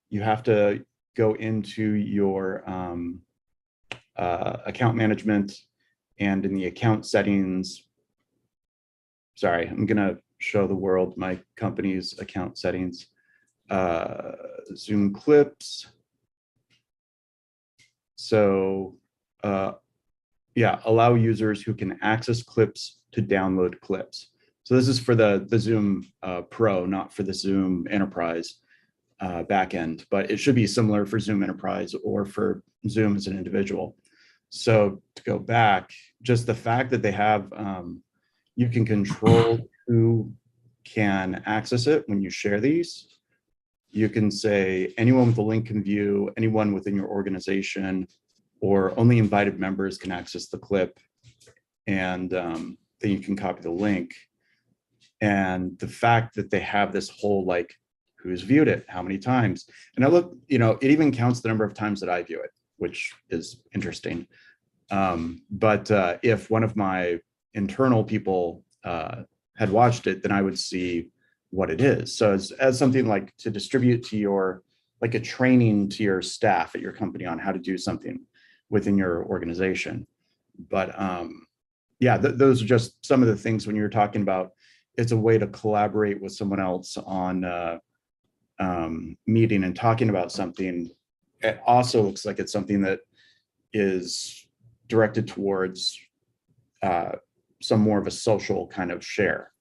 you have to go into your account management, and in the account settings, sorry, I'm gonna show the world my company's account settings. Zoom clips. So yeah, allow users who can access clips to download clips. So this is for the Zoom Pro, not for the Zoom Enterprise backend, but it should be similar for Zoom Enterprise or for Zoom as an individual. So to go back, just the fact that they have, you can control who can access it when you share these. You can say anyone with a link can view, anyone within your organization, or only invited members can access the clip, and then you can copy the link. And the fact that they have this whole like who's viewed it, how many times, and I look, it even counts the number of times that I view it, which is interesting. But if one of my internal people had watched it, then I would see what it is. So as something like to distribute to your, like a training to your staff at your company on how to do something within your organization. But yeah, those are just some of the things when you're talking about, it's a way to collaborate with someone else on meeting and talking about something. It also looks like it's something that is directed towards some more of a social kind of share.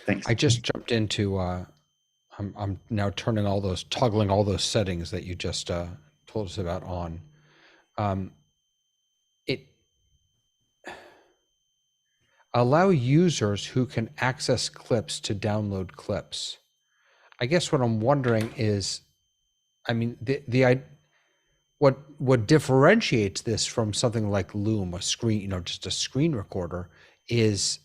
Thanks. I just jumped into, I'm now toggling all those settings that you just told us about on. It allow users who can access clips to download clips. I guess what I'm wondering is, I mean, what differentiates this from something like Loom, a screen, just a screen recorder, is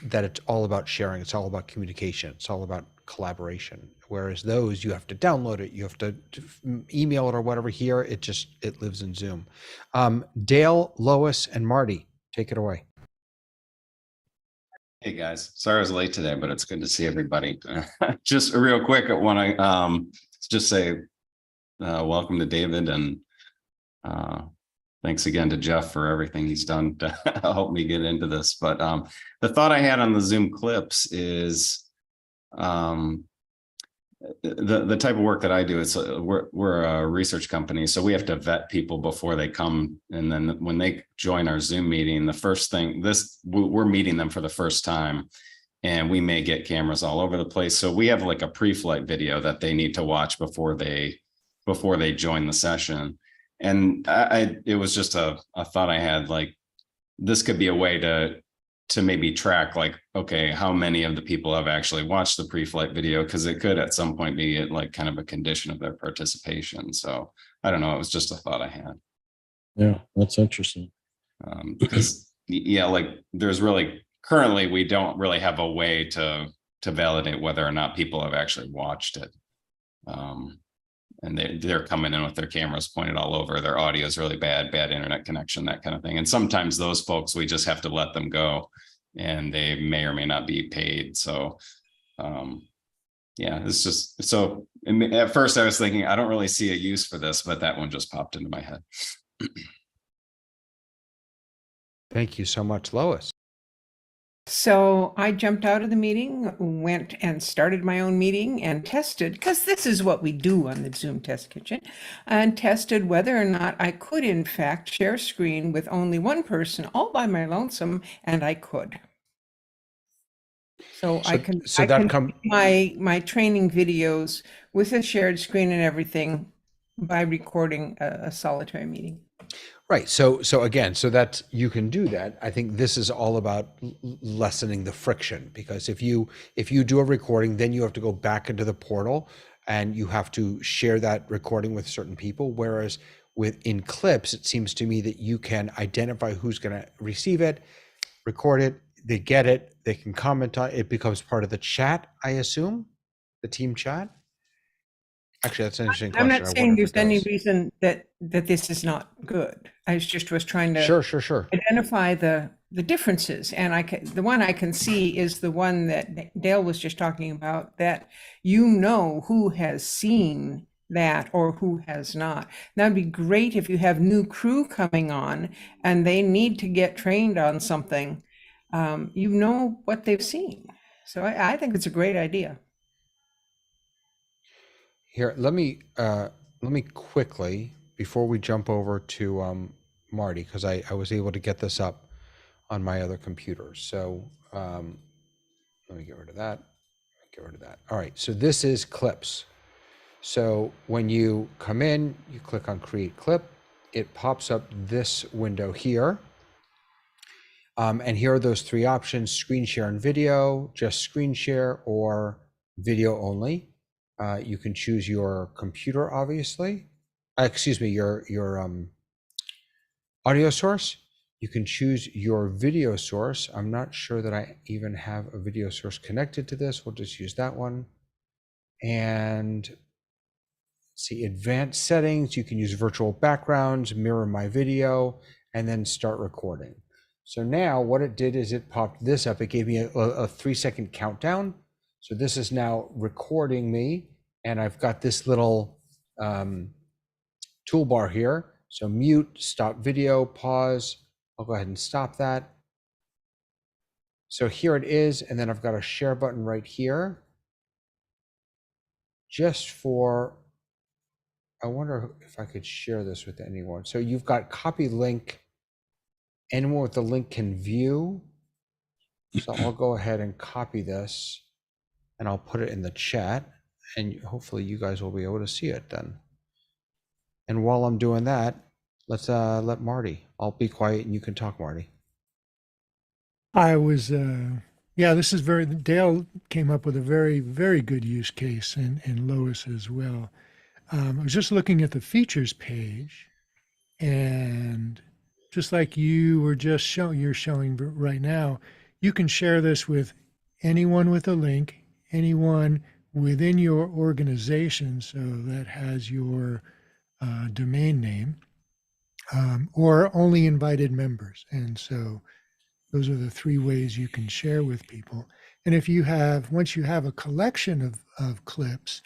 that it's all about sharing, it's all about communication, it's all about collaboration. Whereas those, you have to download it, you have to email it or whatever. Here, it lives in Zoom. Dale, Lois, and Marty, take it away. Hey guys, sorry I was late today, but it's good to see everybody. Just real quick, I want to just say welcome to David, and thanks again to Jeff for everything he's done to help me get into this. But the thought I had on the Zoom clips is the type of work that I do. It's we're a research company, so we have to vet people before they come, and then when they join our Zoom meeting, the first thing we're meeting them for the first time, and we may get cameras all over the place. So we have like a pre-flight video that they need to watch before they join the session. And it was just a thought I had, like, this could be a way to maybe track, like, okay, how many of the people have actually watched the pre-flight video, because it could at some point be like kind of a condition of their participation. So I don't know, it was just a thought I had. Yeah, that's interesting. Because like there's really, currently we don't really have a way to validate whether or not people have actually watched it. And they're coming in with their cameras pointed all over, their audio is really bad internet connection, that kind of thing. And sometimes those folks, we just have to let them go, and they may or may not be paid. So yeah, it's just, so at first I was thinking, I don't really see a use for this, but that one just popped into my head. Thank you so much, Lois. So I jumped out of the meeting, went and started my own meeting and tested, because this is what we do on the Zoom Test Kitchen, and tested whether or not I could in fact share screen with only one person all by my lonesome, and I could. So I can my training videos with a shared screen and everything by recording a solitary meeting. Right. So again, so that you can do that. I think this is all about lessening the friction, because if you do a recording, then you have to go back into the portal and you have to share that recording with certain people. Whereas in clips, it seems to me that you can identify who's going to receive it, record it, they get it, they can comment on it, it becomes part of the chat, I assume, the team chat. Actually, that's an interesting question. I'm not saying there's any reason that this is not good. I just was trying to sure identify the differences, and the one I can see is the one that Dale was just talking about, that you know who has seen that or who has not. That'd be great if you have new crew coming on and they need to get trained on something. You know what they've seen. So I think it's a great idea. Here, let me quickly, before we jump over to Marty, because I was able to get this up on my other computer. So let me get rid of that. All right, so this is clips. So when you come in, you click on create clip, it pops up this window here. And here are those three options: screen share and video, just screen share, or video only. You can choose your computer, obviously. Excuse me, your audio source. You can choose your video source. I'm not sure that I even have a video source connected to this. We'll just use that one. And see, advanced settings. You can use virtual backgrounds, mirror my video, and then start recording. So now what it did is it popped this up. It gave me a 3-second countdown. So this is now recording me, and I've got this little toolbar here. So mute, stop video, pause. I'll go ahead and stop that. So here it is, and then I've got a share button right here. Just for, I wonder if I could share this with anyone. So you've got copy link. Anyone with the link can view. So I'll go ahead and copy this, and I'll put it in the chat, and hopefully you guys will be able to see it then. And while I'm doing that, let's let Marty. I'll be quiet and you can talk, Marty. I was, yeah, this is Dale came up with a very, very good use case, and Lois as well. I was just looking at the features page, and just like you were just you're showing right now, you can share this with anyone with a link, anyone within your organization, so that has your domain name, or only invited members. And so those are the three ways you can share with people. And if you have, once you have a collection of clips,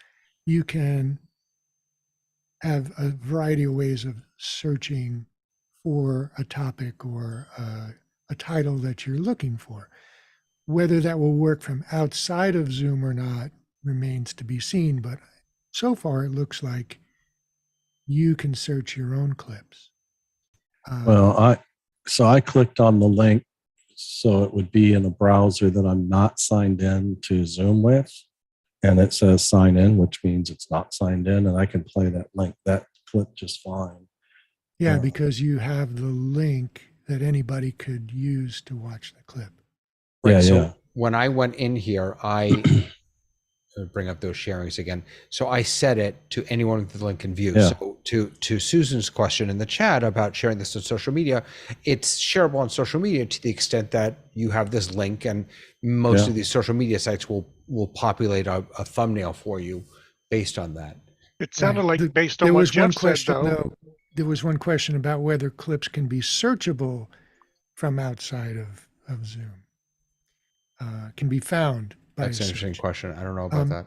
you can have a variety of ways of searching for a topic or a title that you're looking for. Whether that will work from outside of Zoom or not remains to be seen, but so far it looks like you can search your own clips. Well, I clicked on the link so it would be in a browser that I'm not signed in to Zoom with. And it says sign in, which means it's not signed in, and I can play that clip just fine. Yeah, because you have the link that anybody could use to watch the clip. Right. Yeah, So yeah. when I went in here, I bring up those sharings again. So I set it to anyone with the link can view. Yeah. So to Susan's question in the chat about sharing this on social media, it's shareable on social media to the extent that you have this link, and most of these social media sites will populate a thumbnail for you based on that. It sounded Right. like based on what Jeff said, though. There was one question about whether clips can be searchable from outside of Zoom. Can be found by That's an interesting question. I don't know about that.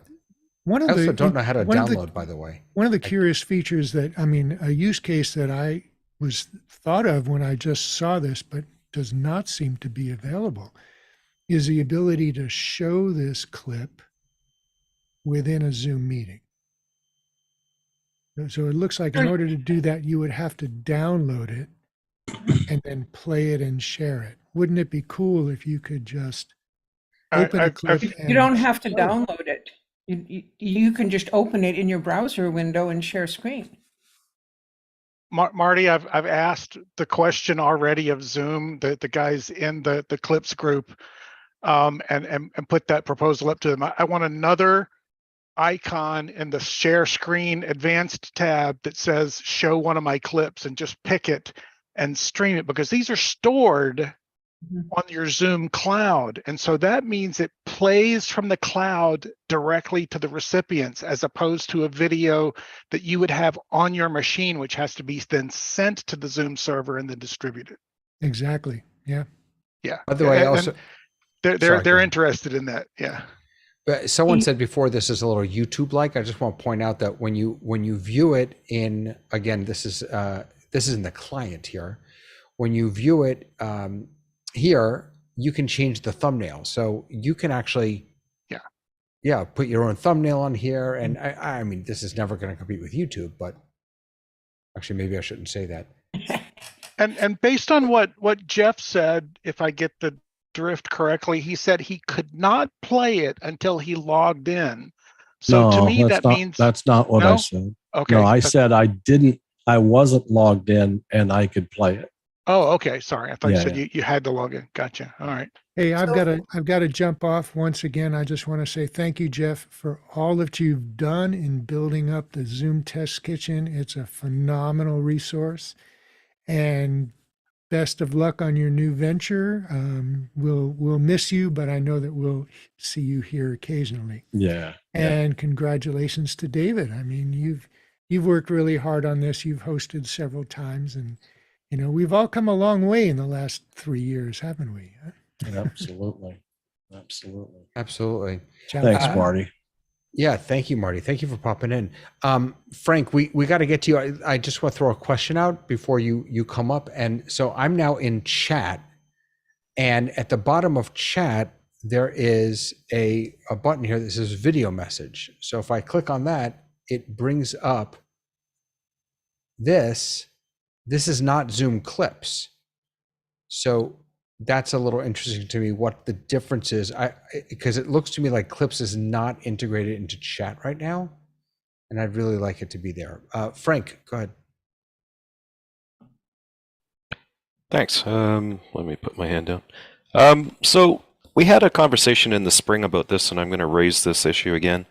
One of I also the don't know how to one of the- download, by the way. One of the curious features that, I mean, a use case that I was thought of when I just saw this, but does not seem to be available, is the ability to show this clip within a Zoom meeting. So it looks like in order to do that, you would have to download it and then play it and share it. Wouldn't it be cool if you could just open a clip? You don't have to download it. You can just open it in your browser window and share screen. Marty, I've asked the question already of Zoom, the guys in the clips group, and put that proposal up to them. I want another icon in the share screen advanced tab that says show one of my clips, and just pick it and stream it, because these are stored on your Zoom cloud. And so that means it plays from the cloud directly to the recipients, as opposed to a video that you would have on your machine, which has to be then sent to the Zoom server and then distributed. Exactly. Yeah. Yeah. By the way, And also they're Sorry, go they're ahead. interested in that. Yeah. But someone said before, this is a little YouTube-like. I just want to point out that when you view it in, again, this is in the client here. When you view it here, you can change the thumbnail, so you can actually put your own thumbnail on here. And I mean, this is never going to compete with YouTube, but actually, maybe I shouldn't say that. And based on what Jeff said, if I get the drift correctly, he said he could not play it until he logged in. So to me, that means that's not what I said. Okay. No, I said I wasn't logged in and I could play it. Oh, okay. Sorry. I thought you Yeah, said you had to log in. Gotcha. All right. Hey, I've got to jump off once again. I just want to say thank you, Jeff, for all that you've done in building up the Zoom Test Kitchen. It's a phenomenal resource, and best of luck on your new venture. We'll miss you, but I know that we'll see you here occasionally. Yeah. And congratulations to David. I mean, you've worked really hard on this. You've hosted several times, and we've all come a long way in the last 3 years, haven't we? Absolutely. Absolutely. Thanks, Marty. Yeah, thank you, Marty. Thank you for popping in. Frank, we got to get to you. I just want to throw a question out before you come up. And so I'm now in chat, and at the bottom of chat, there is a button here that says video message. So if I click on that, it brings up this. This is not Zoom Clips. So that's a little interesting to me, what the difference is. Because it looks to me like Clips is not integrated into chat right now, and I'd really like it to be there. Frank, go ahead. Thanks. Let me put my hand down. So we had a conversation in the spring about this, and I'm going to raise this issue again.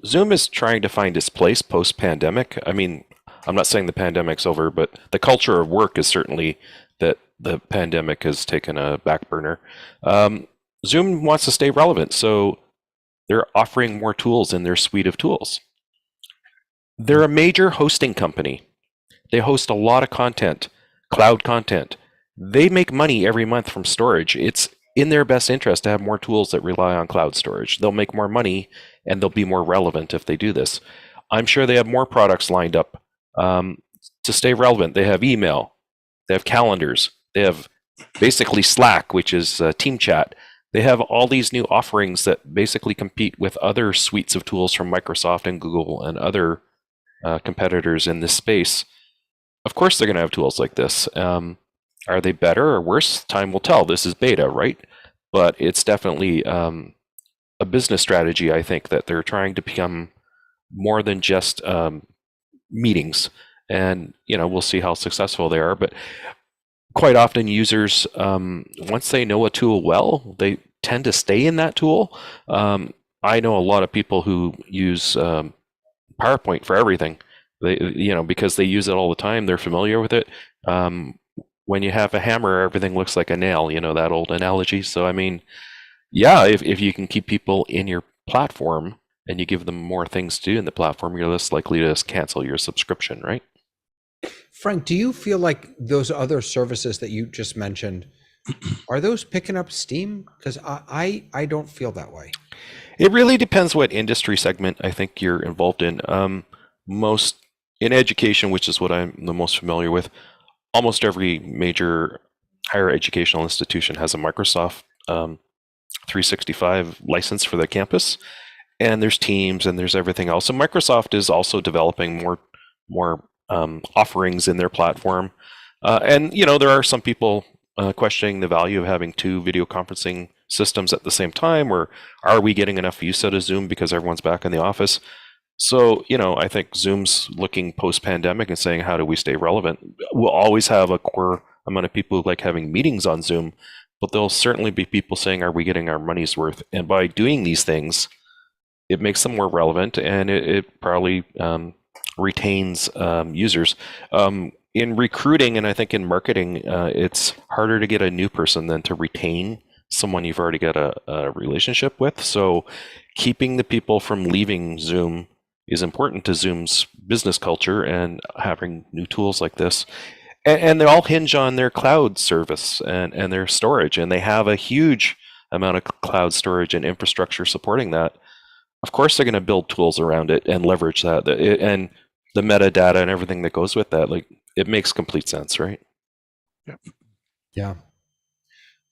Zoom is trying to find its place post-pandemic. I mean, I'm not saying the pandemic's over, but the culture of work is certainly that the pandemic has taken a back burner. Zoom wants to stay relevant, so they're offering more tools in their suite of tools. They're a major hosting company. They host a lot of content, cloud content. They make money every month from storage. It's in their best interest to have more tools that rely on cloud storage. They'll make more money and they'll be more relevant if they do this. I'm sure they have more products lined up. to stay relevant. They have email, they have calendars, they have basically Slack, which is team chat. They have all these new offerings that basically compete with other suites of tools from Microsoft and Google and other competitors in this space. Of course, they're going to have tools like this. Are they better or worse? Time will tell. This is beta, right? But it's definitely a business strategy, I think, that they're trying to become more than just meetings. And, we'll see how successful they are. But quite often users, once they know a tool well, they tend to stay in that tool. I know a lot of people who use PowerPoint for everything. They, because they use it all the time, they're familiar with it. When you have a hammer, everything looks like a nail, that old analogy. So, yeah, if you can keep people in your platform and you give them more things to do in the platform, you're less likely to just cancel your subscription, right? Frank, do you feel like those other services that you just mentioned, are those picking up steam? Because I don't feel that way. It really depends what industry segment I think you're involved in. Most in education, which is what I'm the most familiar with, almost every major higher educational institution has a Microsoft 365 license for the campus, and there's Teams and there's everything else. And Microsoft is also developing more offerings in their platform. And there are some people questioning the value of having two video conferencing systems at the same time, or are we getting enough use out of Zoom because everyone's back in the office? So, I think Zoom's looking post-pandemic and saying, how do we stay relevant? We'll always have a core amount of people who like having meetings on Zoom, but there'll certainly be people saying, are we getting our money's worth? And by doing these things, it makes them more relevant, and it probably retains users. In recruiting, and I think in marketing, it's harder to get a new person than to retain someone you've already got a relationship with. So keeping the people from leaving Zoom is important to Zoom's business culture, and having new tools like this. And they all hinge on their cloud service and their storage, and they have a huge amount of cloud storage and infrastructure supporting that. Of course, they're going to build tools around it and leverage that, and the metadata and everything that goes with that. Like, it makes complete sense, right? Yeah.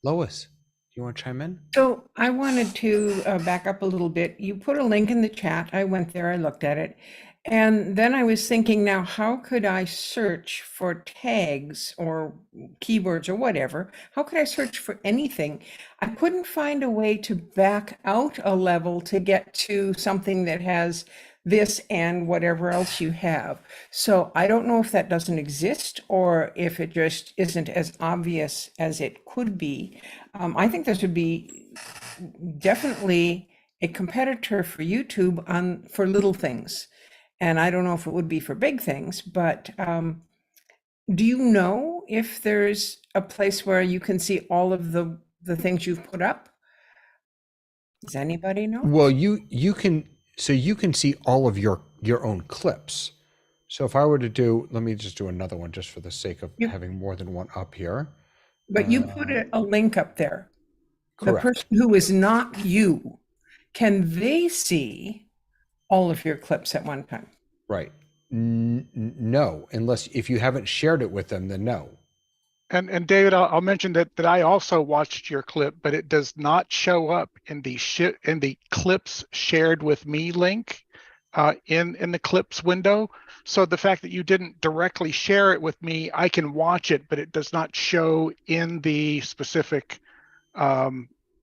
Lois, do you want to chime in? So I wanted to back up a little bit. You put a link in the chat. I went there, I looked at it. And then I was thinking, now, how could I search for tags or keywords or whatever? How could I search for anything? I couldn't find a way to back out a level to get to something that has this and whatever else you have. So I don't know if that doesn't exist or if it just isn't as obvious as it could be. I think this would be definitely a competitor for YouTube for little things. And I don't know if it would be for big things, but do you know if there's a place where you can see all of the things you've put up? Does anybody know? Well, you can see all of your own clips. So if I were to do, let me just do another one just for the sake of having more than one up here. But you put a link up there. Correct. The person who is not you, can they see all of your clips at one time? Right. No, unless if you haven't shared it with them, then no. And David, I'll mention that I also watched your clip, but it does not show up in the clips shared with me link in the clips window. So the fact that you didn't directly share it with me, I can watch it, but it does not show in the specific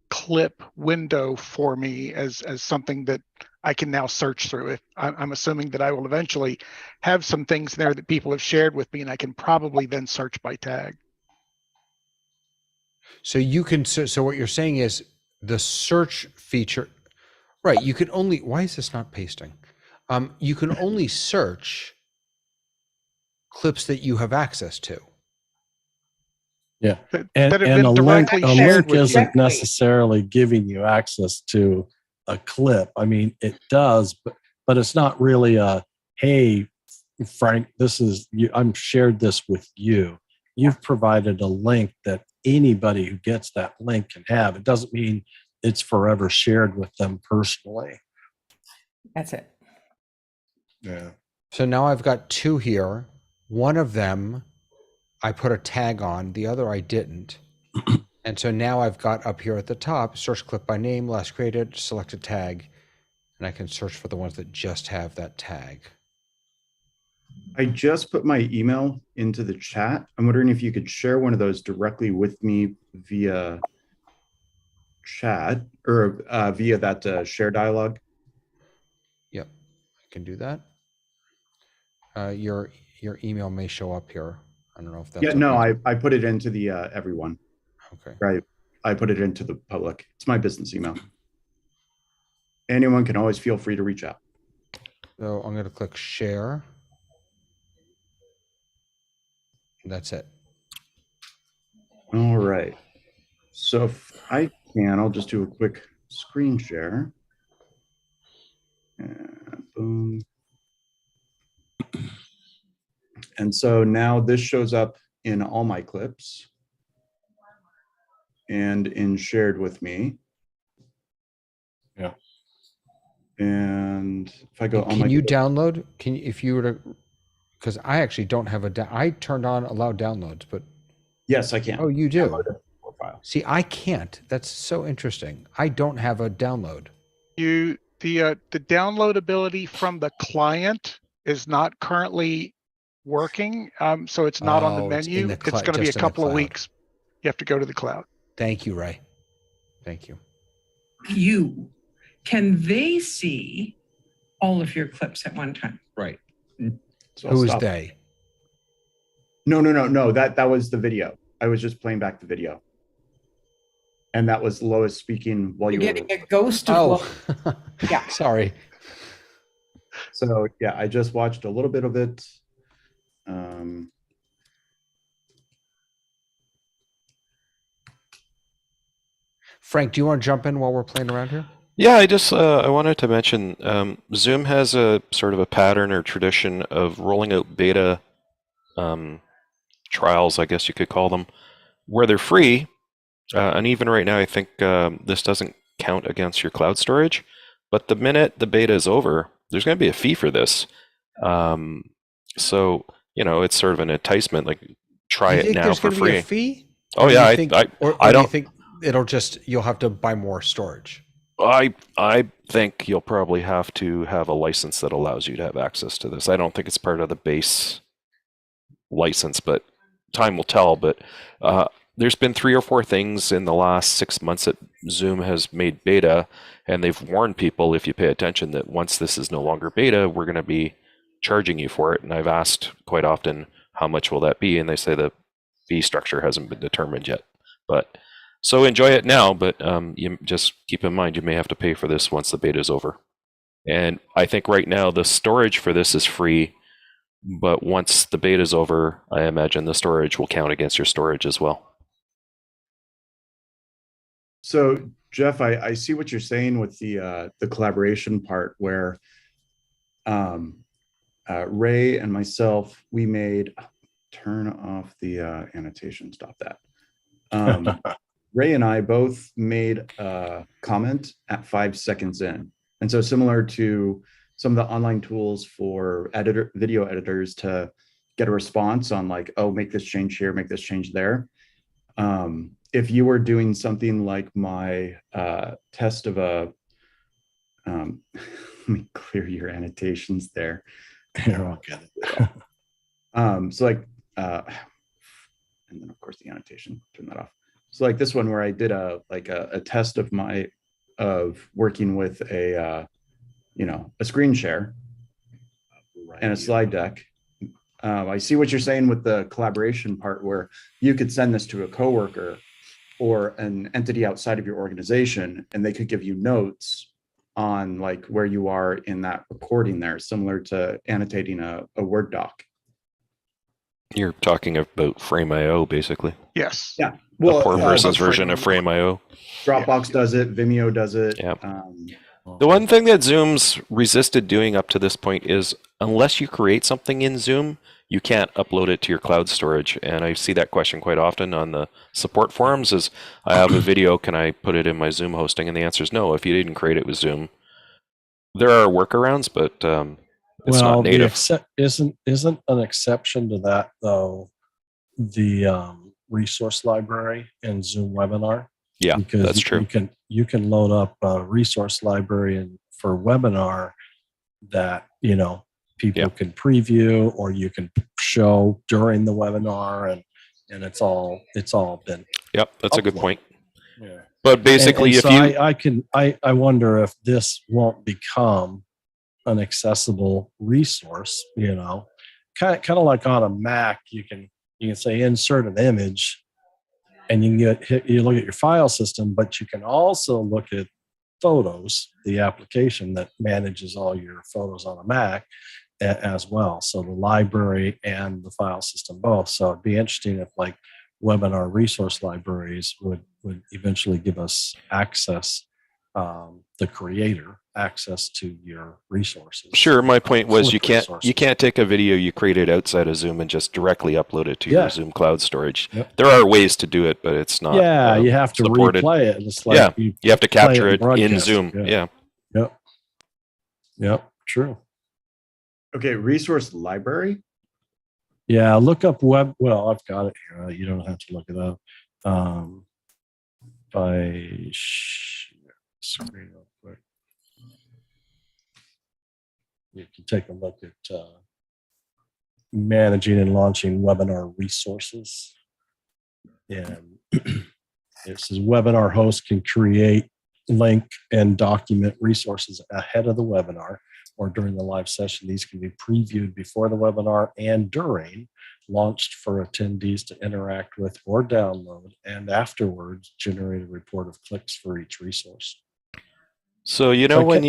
clip window for me as something that I can now search through. I'm assuming that I will eventually have some things there that people have shared with me, and I can probably then search by tag. So you can, so what you're saying is the search feature, right? You can only, why is this not pasting? You can only search clips that you have access to. Yeah, that have been a directly shared link with you. isn't necessarily giving you access to a clip. I mean, it does, but it's not really a, hey, Frank, this is you. I'm shared this with you. You've provided a link that anybody who gets that link can have. It doesn't mean it's forever shared with them personally. That's it. Yeah. So now I've got two here. One of them I put a tag on, the other I didn't. And so now I've got up here at the top, search clip by name, last created, select a tag, and I can search for the ones that just have that tag. I just put my email into the chat. I'm wondering if you could share one of those directly with me via chat or via that share dialogue. Yep, I can do that. Your email may show up here. I don't know if that's Yeah, no, okay. I put it into the everyone. Okay. Right. I put it into the public. It's my business email. Anyone can always feel free to reach out. So I'm going to click share. That's it. All right. So if I can, I'll just do a quick screen share. And boom. And so now this shows up in all my clips and in shared with me. Yeah. And if I go on Can you download? Can you, if you were to, because I actually don't have I turned on allow downloads, but. Yes, I can. Oh, you do? Profile. See, I can't. That's so interesting. I don't have a download. The download ability from the client is not currently working. So it's not on the Oh, it's in menu. the It's going to be a just in the couple of cloud. weeks. You have to go to the cloud. Thank you, Ray. Thank you. You, can they see all of your clips at one time? Right. So I'll Who is stop. they? No. That was the video. I was just playing back the video. And that was Lois speaking while you You're were. getting a ghost of Yeah. Sorry. So yeah, I just watched a little bit of it. Frank, do you want to jump in while we're playing around here? Yeah, I wanted to mention Zoom has a sort of a pattern or tradition of rolling out beta trials, I guess you could call them, where they're free. And even right now, I think this doesn't count against your cloud storage. But the minute the beta is over, there's going to be a fee for this. So, it's sort of an enticement, like try it now for free. Be a fee? Oh, yeah. I don't think it'll you'll have to buy more storage. I think you'll probably have to have a license that allows you to have access to this. I don't think it's part of the base license, but time will tell. But there's been 3 or 4 things in the last 6 months that Zoom has made beta, and they've warned people, if you pay attention, that once this is no longer beta, we're going to be charging you for it. And I've asked quite often, how much will that be? And they say the fee structure hasn't been determined yet. But so enjoy it now, but you just keep in mind you may have to pay for this once the beta is over. And I think right now the storage for this is free, but once the beta is over, I imagine the storage will count against your storage as well. So Jeff, I see what you're saying with the collaboration part, where Ray and myself, we made, turn off the annotation, stop that. Ray and I both made a comment at 5 seconds in. And so similar to some of the online tools for video editors to get a response on like, oh, make this change here, make this change there. If you were doing something like my test of a, let me clear your annotations there. Here, So like, and then of course the annotation, turn that off. So like this one where I did a test of working with a screen share and a slide deck. I see what you're saying with the collaboration part, where you could send this to a coworker or an entity outside of your organization, and they could give you notes on like where you are in that recording there, similar to annotating a Word doc. You're talking about Frame.io, basically. Yes. Yeah. Well, a poor person's version of Frame.io. Dropbox does it. Vimeo does it. Yeah. The one thing that Zoom's resisted doing up to this point is, unless you create something in Zoom, you can't upload it to your cloud storage. And I see that question quite often on the support forums is, I have a video, can I put it in my Zoom hosting? And the answer is no, if you didn't create it with Zoom. There are workarounds, but It's well, not native. isn't an exception to that though the resource library in Zoom Webinar? Yeah, Because that's true. you can load up a resource library and for webinar that people can preview, or you can show during the webinar, and it's all been Yep, that's a good uploaded. point. Yeah. But basically, And if so you I wonder if this won't become an accessible resource, kind of like on a Mac, you can say insert an image, and you can you look at your file system, but you can also look at Photos, the application that manages all your photos on a Mac as well. So the library and the file system both. So it'd be interesting if like webinar resource libraries would eventually give us access, the creator access to your resources. Sure, my point was Flip you resources. can't take a video you created outside of Zoom and just directly upload it to your Yeah. Zoom cloud storage. Yep. There are ways to do it, but it's not. Yeah, you have to supported. replay it. It's like You have to play capture and it in broadcast Zoom. it. Yeah. Yep. True. Okay, resource library. Yeah, look up web. Well, I've got it here. You don't have to look it up. Screen real quick. You can take a look at managing and launching webinar resources. And it says webinar hosts can create, link, and document resources ahead of the webinar or during the live session. These can be previewed before the webinar and during, launched for attendees to interact with or download, and afterwards generate a report of clicks for each resource. So So when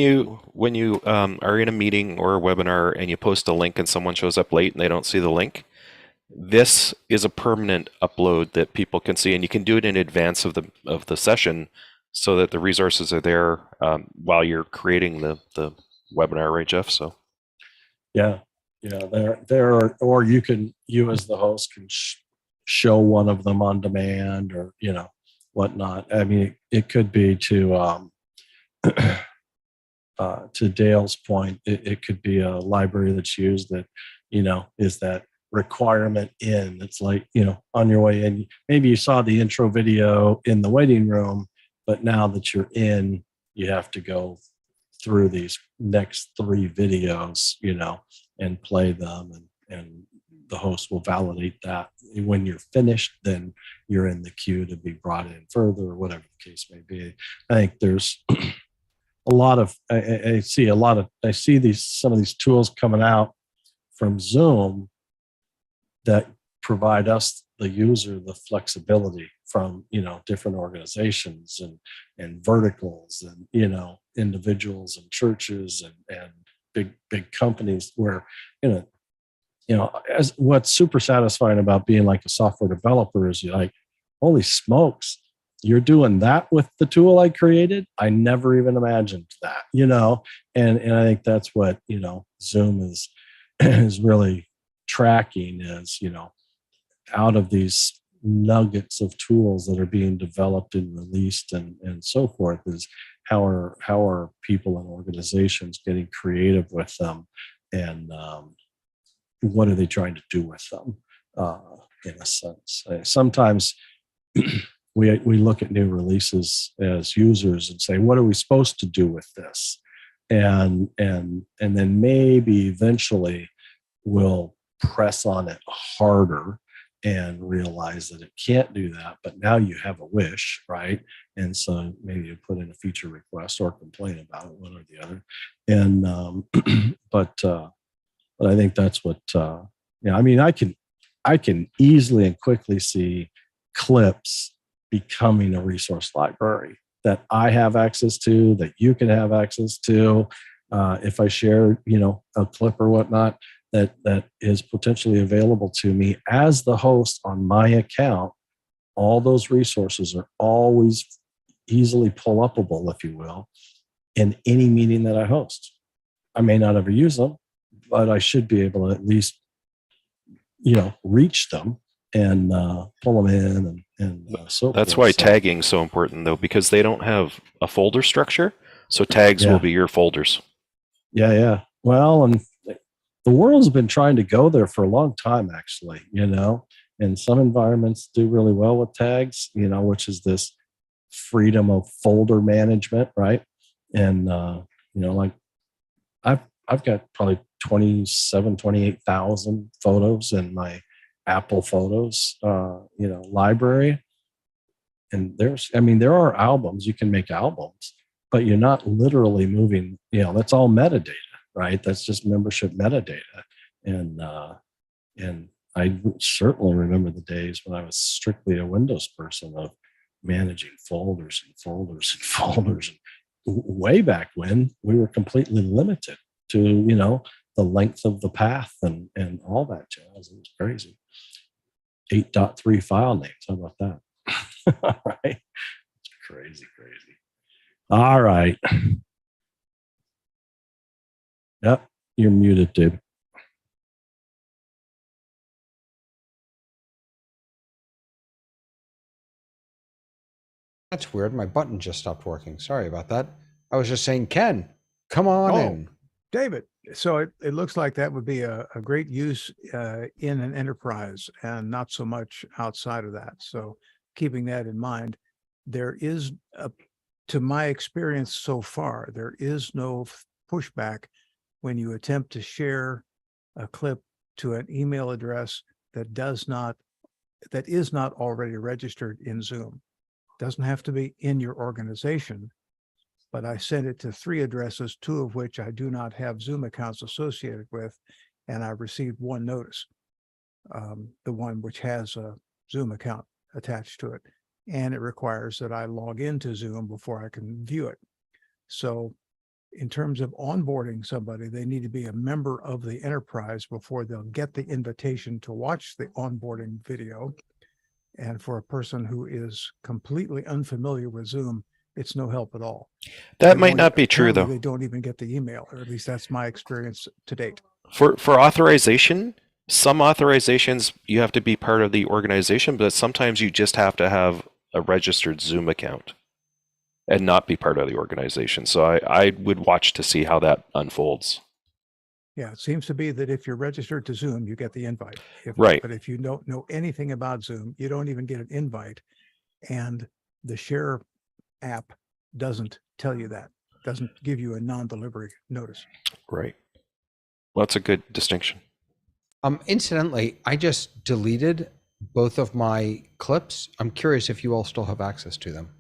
you are in a meeting or a webinar and you post a link and someone shows up late and they don't see the link, this is a permanent upload that people can see, and you can do it in advance of the session, so that the resources are there while you're creating the webinar, right, Jeff? So Yeah, there are, or you as the host can show one of them on demand, or whatnot. I mean, it could be to Dale's point, it could be a library that's used that is that requirement in. It's like on your way in, maybe you saw the intro video in the waiting room, but now that you're in, you have to go through these next 3 videos, and play them, and the host will validate that. When you're finished, then you're in the queue to be brought in further, or whatever the case may be. I think there's a lot of, I see some of these tools coming out from Zoom that provide us, the user, the flexibility from different organizations and verticals, and individuals and churches and big companies, where as what's super satisfying about being like a software developer is you're like, holy smokes, you're doing that with the tool I created. I never even imagined that, and I think that's what Zoom is really tracking, is out of these nuggets of tools that are being developed and released and so forth, is how are people and organizations getting creative with them, and what are they trying to do with them, in a sense. Sometimes we look at new releases as users and say, what are we supposed to do with this, and then maybe eventually we'll press on it harder and realize that it can't do that, but now you have a wish, right? And so maybe you put in a feature request or complain about it, one or the other. And but I think that's what I mean, I can easily and quickly see clips becoming a resource library that I have access to, that you can have access to. If I share a clip or whatnot, that is potentially available to me as the host on my account, all those resources are always easily pull-upable, if you will, in any meeting that I host. I may not ever use them, but I should be able to at least, reach them and pull them in and so that's forth. why tagging is so important, though, because they don't have a folder structure. So tags will be your folders. Yeah. Well, and the world's been trying to go there for a long time, actually, and some environments do really well with tags, which is this freedom of folder management, right? And, like I've got probably 28,000 photos in my Apple Photos, library. And there are albums, you can make albums, but you're not literally moving, that's all metadata, right? That's just membership metadata. And I certainly remember the days when I was strictly a Windows person of managing folders and folders and folders. Way back when we were completely limited to, the length of the path and all that jazz. It was crazy. 8.3 file names. How about that? All right. It's crazy. All right. Yep. You're muted, dude. That's weird. My button just stopped working. Sorry about that. I was just saying, Ken, come on in. David. So it looks like that would be a great use in an enterprise and not so much outside of that. So keeping that in mind, there is, to my experience so far, there is no pushback when you attempt to share a clip to an email address that is not already registered in Zoom. Doesn't have to be in your organization, but I sent it to 3 addresses, 2 of which I do not have Zoom accounts associated with, and I received 1 notice, the one which has a Zoom account attached to it, and it requires that I log into Zoom before I can view it. So in terms of onboarding somebody, they need to be a member of the enterprise before they'll get the invitation to watch the onboarding video. And for a person who is completely unfamiliar with Zoom, it's no help at all. That might not be true, though. They don't even get the email, or at least that's my experience to date. For authorization, some authorizations you have to be part of the organization, but sometimes you just have to have a registered Zoom account and not be part of the organization. So I would watch to see how that unfolds. Yeah, it seems to be that if you're registered to Zoom, you get the invite. Right. But if you don't know anything about Zoom, you don't even get an invite. And the share app doesn't tell you that, doesn't give you a non-delivery notice. Right. Well, that's a good distinction. Incidentally, I just deleted both of my clips. I'm curious if you all still have access to them.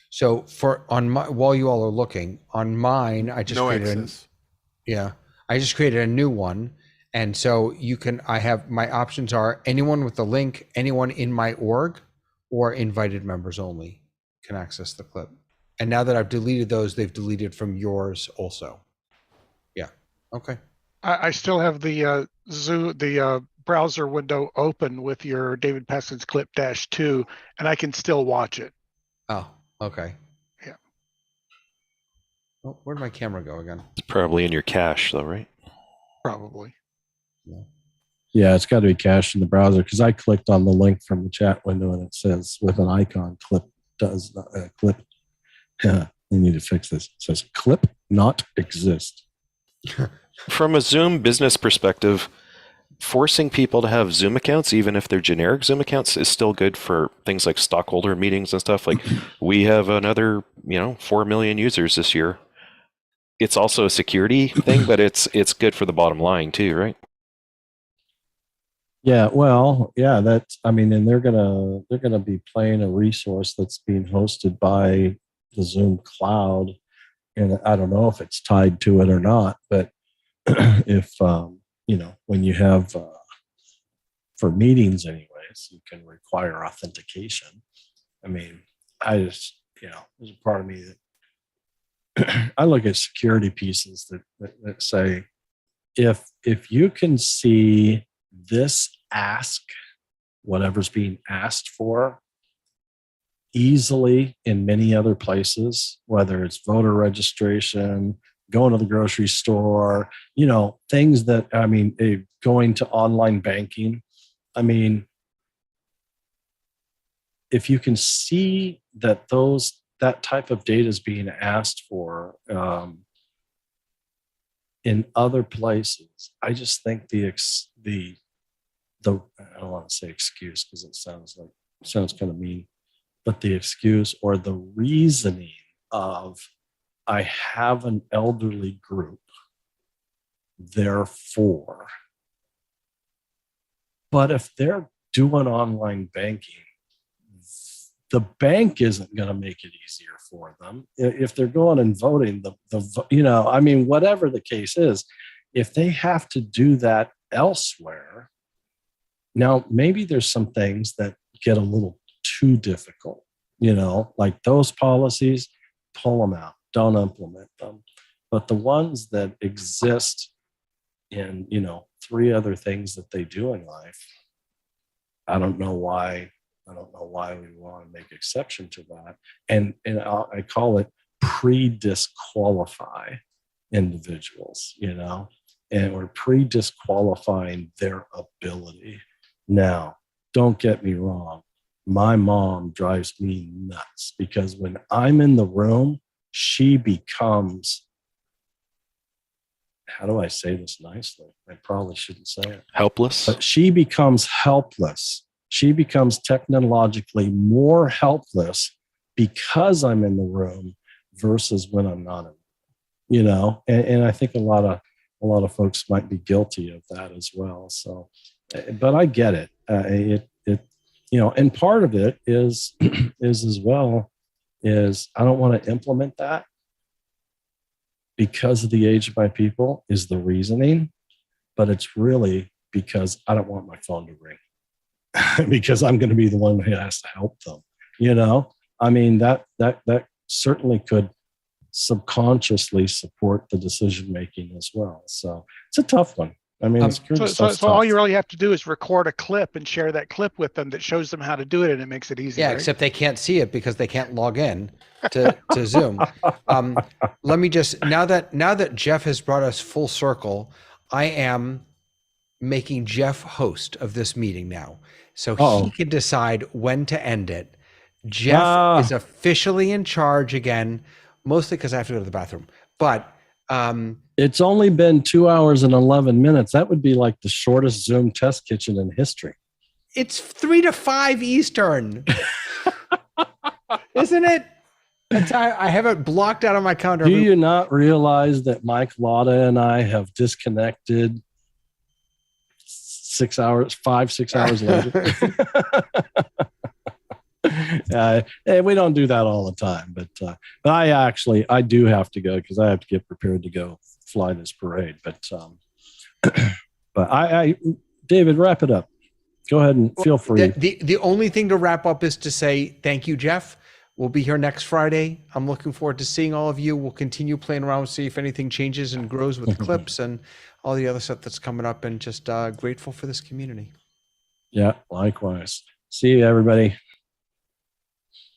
So while you all are looking on mine, I just created a new one. And so my options are anyone with the link, anyone in my org, or invited members only can access the clip. And now that I've deleted those, they've deleted from yours also. Yeah. Okay. I still have the browser window open with your David Paskins clip -2, and I can still watch it. Oh, okay. Yeah. Oh, where'd my camera go again? It's probably in your cache, though, right? Probably. Yeah, it's got to be cached in the browser because I clicked on the link from the chat window and it says with an icon, clip does not clip. Yeah, we need to fix this. It says clip not exist. From a Zoom business perspective, forcing people to have Zoom accounts, even if they're generic Zoom accounts, is still good for things like stockholder meetings and stuff. Like we have another, 4 million users this year. It's also a security thing, but it's good for the bottom line too, right? Yeah, well, yeah, and they're gonna be playing a resource that's being hosted by the Zoom cloud, and I don't know if it's tied to it or not, but if when you have for meetings anyways, you can require authentication. I mean, I just there's a part of me that I look at security pieces that say if you can see this ask, whatever's being asked for, easily in many other places, whether it's voter registration, going to the grocery store, things that, going to online banking. I mean, if you can see that those that type of data is being asked for in other places. I just think the I don't want to say excuse because it sounds kind of mean, but the excuse or the reasoning of I have an elderly group, therefore. But if they're doing online banking, the bank isn't going to make it easier for them. If they're going and voting, whatever the case is, if they have to do that elsewhere, now maybe there's some things that get a little too difficult, like those policies, pull them out, don't implement them. But the ones that exist in, 3 other things that they do in life, I don't know why we want to make exception to that. And I call it pre-disqualify individuals, and we're pre-disqualifying their ability. Now, don't get me wrong. My mom drives me nuts because when I'm in the room, she becomes, how do I say this nicely? I probably shouldn't say it. Helpless. But she becomes helpless. She becomes technologically more helpless because I'm in the room versus when I'm not in the room, and I think a lot of folks might be guilty of that as well. So, but I get it. And part of it is as well is I don't want to implement that because of the age of my people is the reasoning, but it's really because I don't want my phone to ring because I'm going to be the one who has to help them. That certainly could subconsciously support the decision making as well. So it's a tough one. So all you really have to do is record a clip and share that clip with them that shows them how to do it, and it makes it easy. Yeah, right? except they can't see it because they can't log in to Zoom. Let me just now that Jeff has brought us full circle, I am making Jeff host of this meeting now, so he can decide when to end it. Jeff is officially in charge again, mostly because I have to go to the bathroom. But it's only been 2 hours and 11 minutes. That would be like the shortest Zoom test kitchen in history. It's 3 to 5 Eastern, isn't it? I have it blocked out on my calendar. Do you not realize that Mike Lotta and I have disconnected 6 hours later? We don't do that all the time, but I do have to go because I have to get prepared to go fly this parade. But David, wrap it up. Go ahead and feel free. The only thing to wrap up is to say thank you, Jeff. We'll be here next Friday. I'm looking forward to seeing all of you. We'll continue playing around, see if anything changes and grows with the clips and all the other stuff that's coming up, and just grateful for this community. Yeah, likewise. See you, everybody.